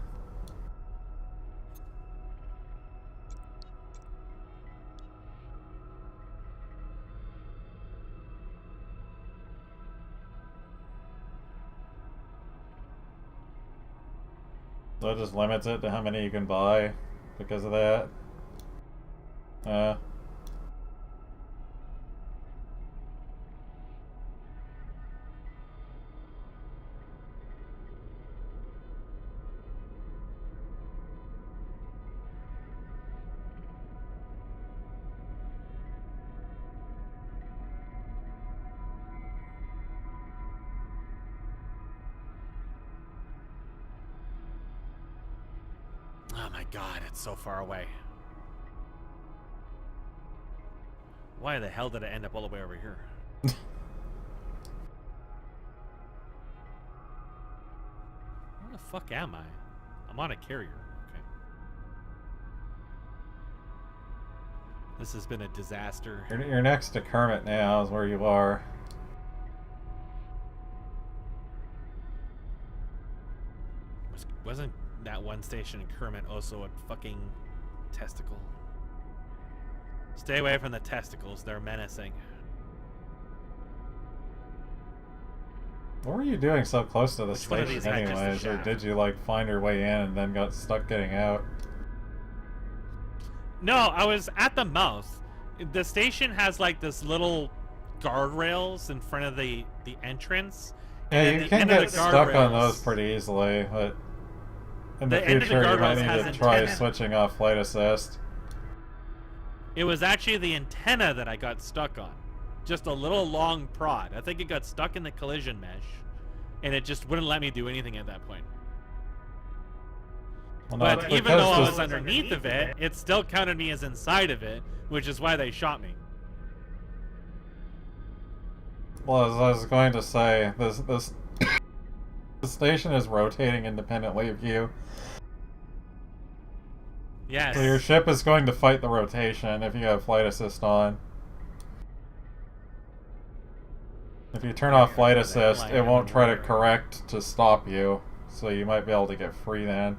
So it just limits it to how many you can buy because of that. Oh my god, it's so far away. Why the hell did I end up all the way over here? Where the fuck am I? I'm on a carrier. Okay. This has been a disaster. You're next to Kermit now, is where you are. Wasn't that one station in Kermit also a fucking testicle? Stay away from the testicles, they're menacing. What were you doing so close to the Which one of station these hatches the anyways? Or shaft? did you like find your way in and then got stuck getting out? No, I was at the mouth. The station has like this little guardrails in front of the entrance. Yeah, and you the can end of get the stuck on guardrails- those pretty easily, but in the The end of the future you might guardrails need has to try antenna. switching off flight assist. It was actually the antenna that I got stuck on. Just a little long prod. I think it got stuck in the collision mesh, and it just wouldn't let me do anything at that point. Well, no, But it's even because though I this- was underneath of it, it still counted me as inside of it, which is why they shot me. Well, as I was going to say, this the station is rotating independently of you. Yes. So your ship is going to fight the rotation if you have flight assist on. If you turn off flight assist, it won't try to correct to stop you, so you might be able to get free then.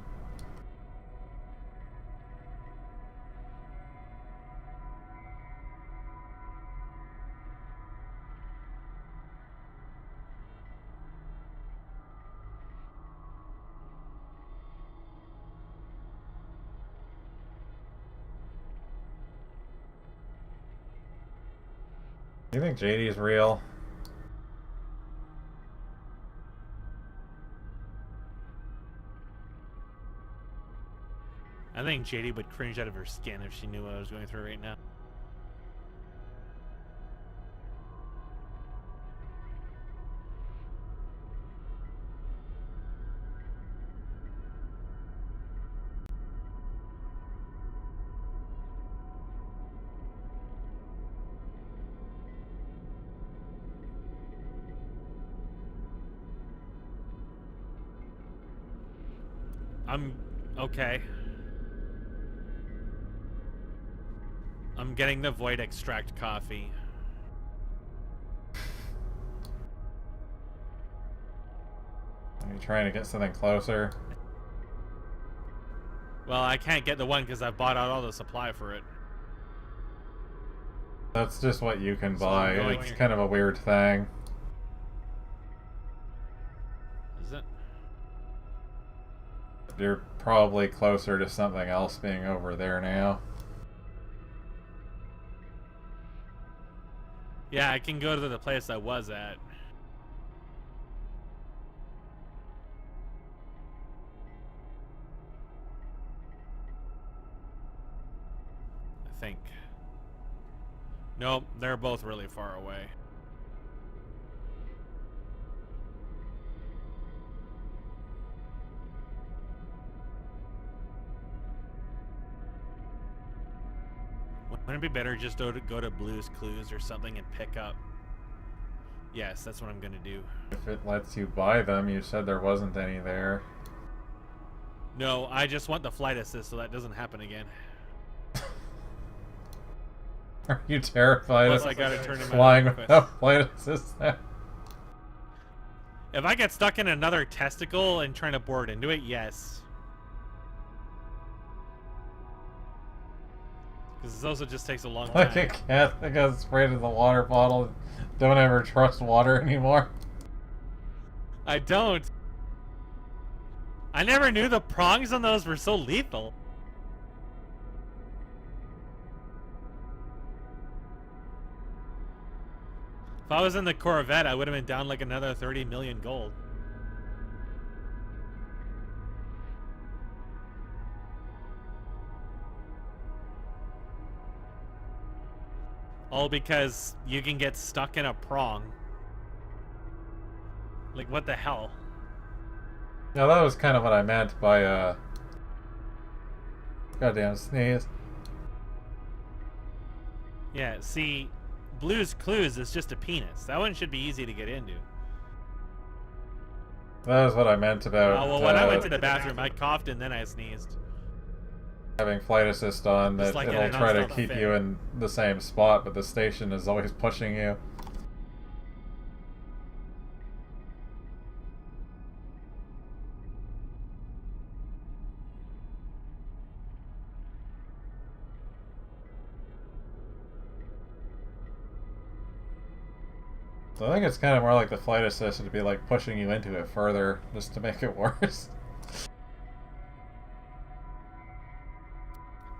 Do you think JD's real? I think JD would cringe out of her skin if she knew what I was going through right now. I'm okay. I'm getting the void extract coffee. Are you trying to get something closer? Well, I can't get the one because I've bought out all the supply for it. That's just what you can So buy. I'm going It's here. kind of a weird thing. Is it? You're probably closer to something else being over there now. Yeah, I can go to the place I was at. I think. Nope, they're both really far away. Wouldn't it be better just to go to Blue's Clues or something and pick up? Yes, that's what I'm gonna do. If it lets you buy them, you said there wasn't any there. No, I just want the flight assist so that doesn't happen again. Are you terrified Plus, of I gotta turn him flying out. without flight assistant? If I get stuck in another testicle and trying to board into it, yes. Because this also just takes a long Like a time. cat that got sprayed in the water bottle. Don't ever trust water anymore. I don't. I never knew the prongs on those were so lethal. If I was in the Corvette, I would have been down like another 30 million gold. All because you can get stuck in a prong. Like, what the hell? No, that was kind of what I meant by, goddamn sneeze. Yeah, see, Blue's Clues is just a penis. That one should be easy to get into. That was what I meant about Oh, well, when I went to the bathroom, I coughed and then I sneezed. having flight assist on, Just that like in it'll a try to nonstop keep fit. you in the same spot, but the station is always pushing you. So I think it's kind of more like the flight assist to be like pushing you into it further, just to make it worse.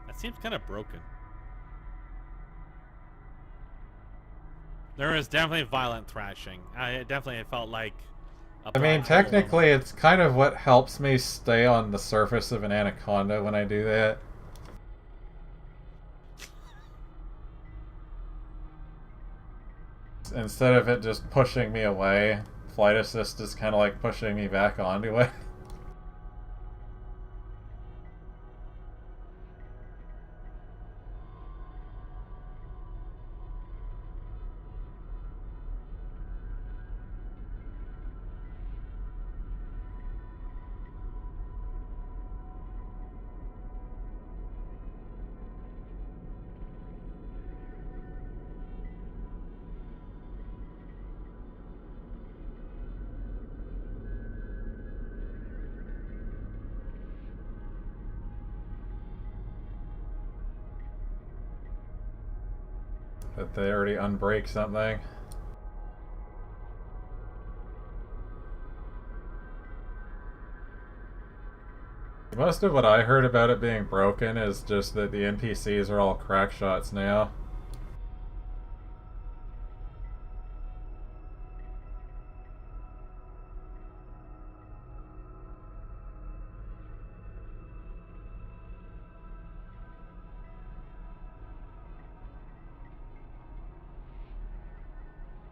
That seems kind of broken. There was definitely violent thrashing. I definitely felt like. A I mean, black hole. technically, it's kind of what helps me stay on the surface of an anaconda when I do that. Instead of it just pushing me away, flight assist is kind of like pushing me back onto it. That they already unbreak something. Most of what I heard about it being broken is just that the NPCs are all crack shots now.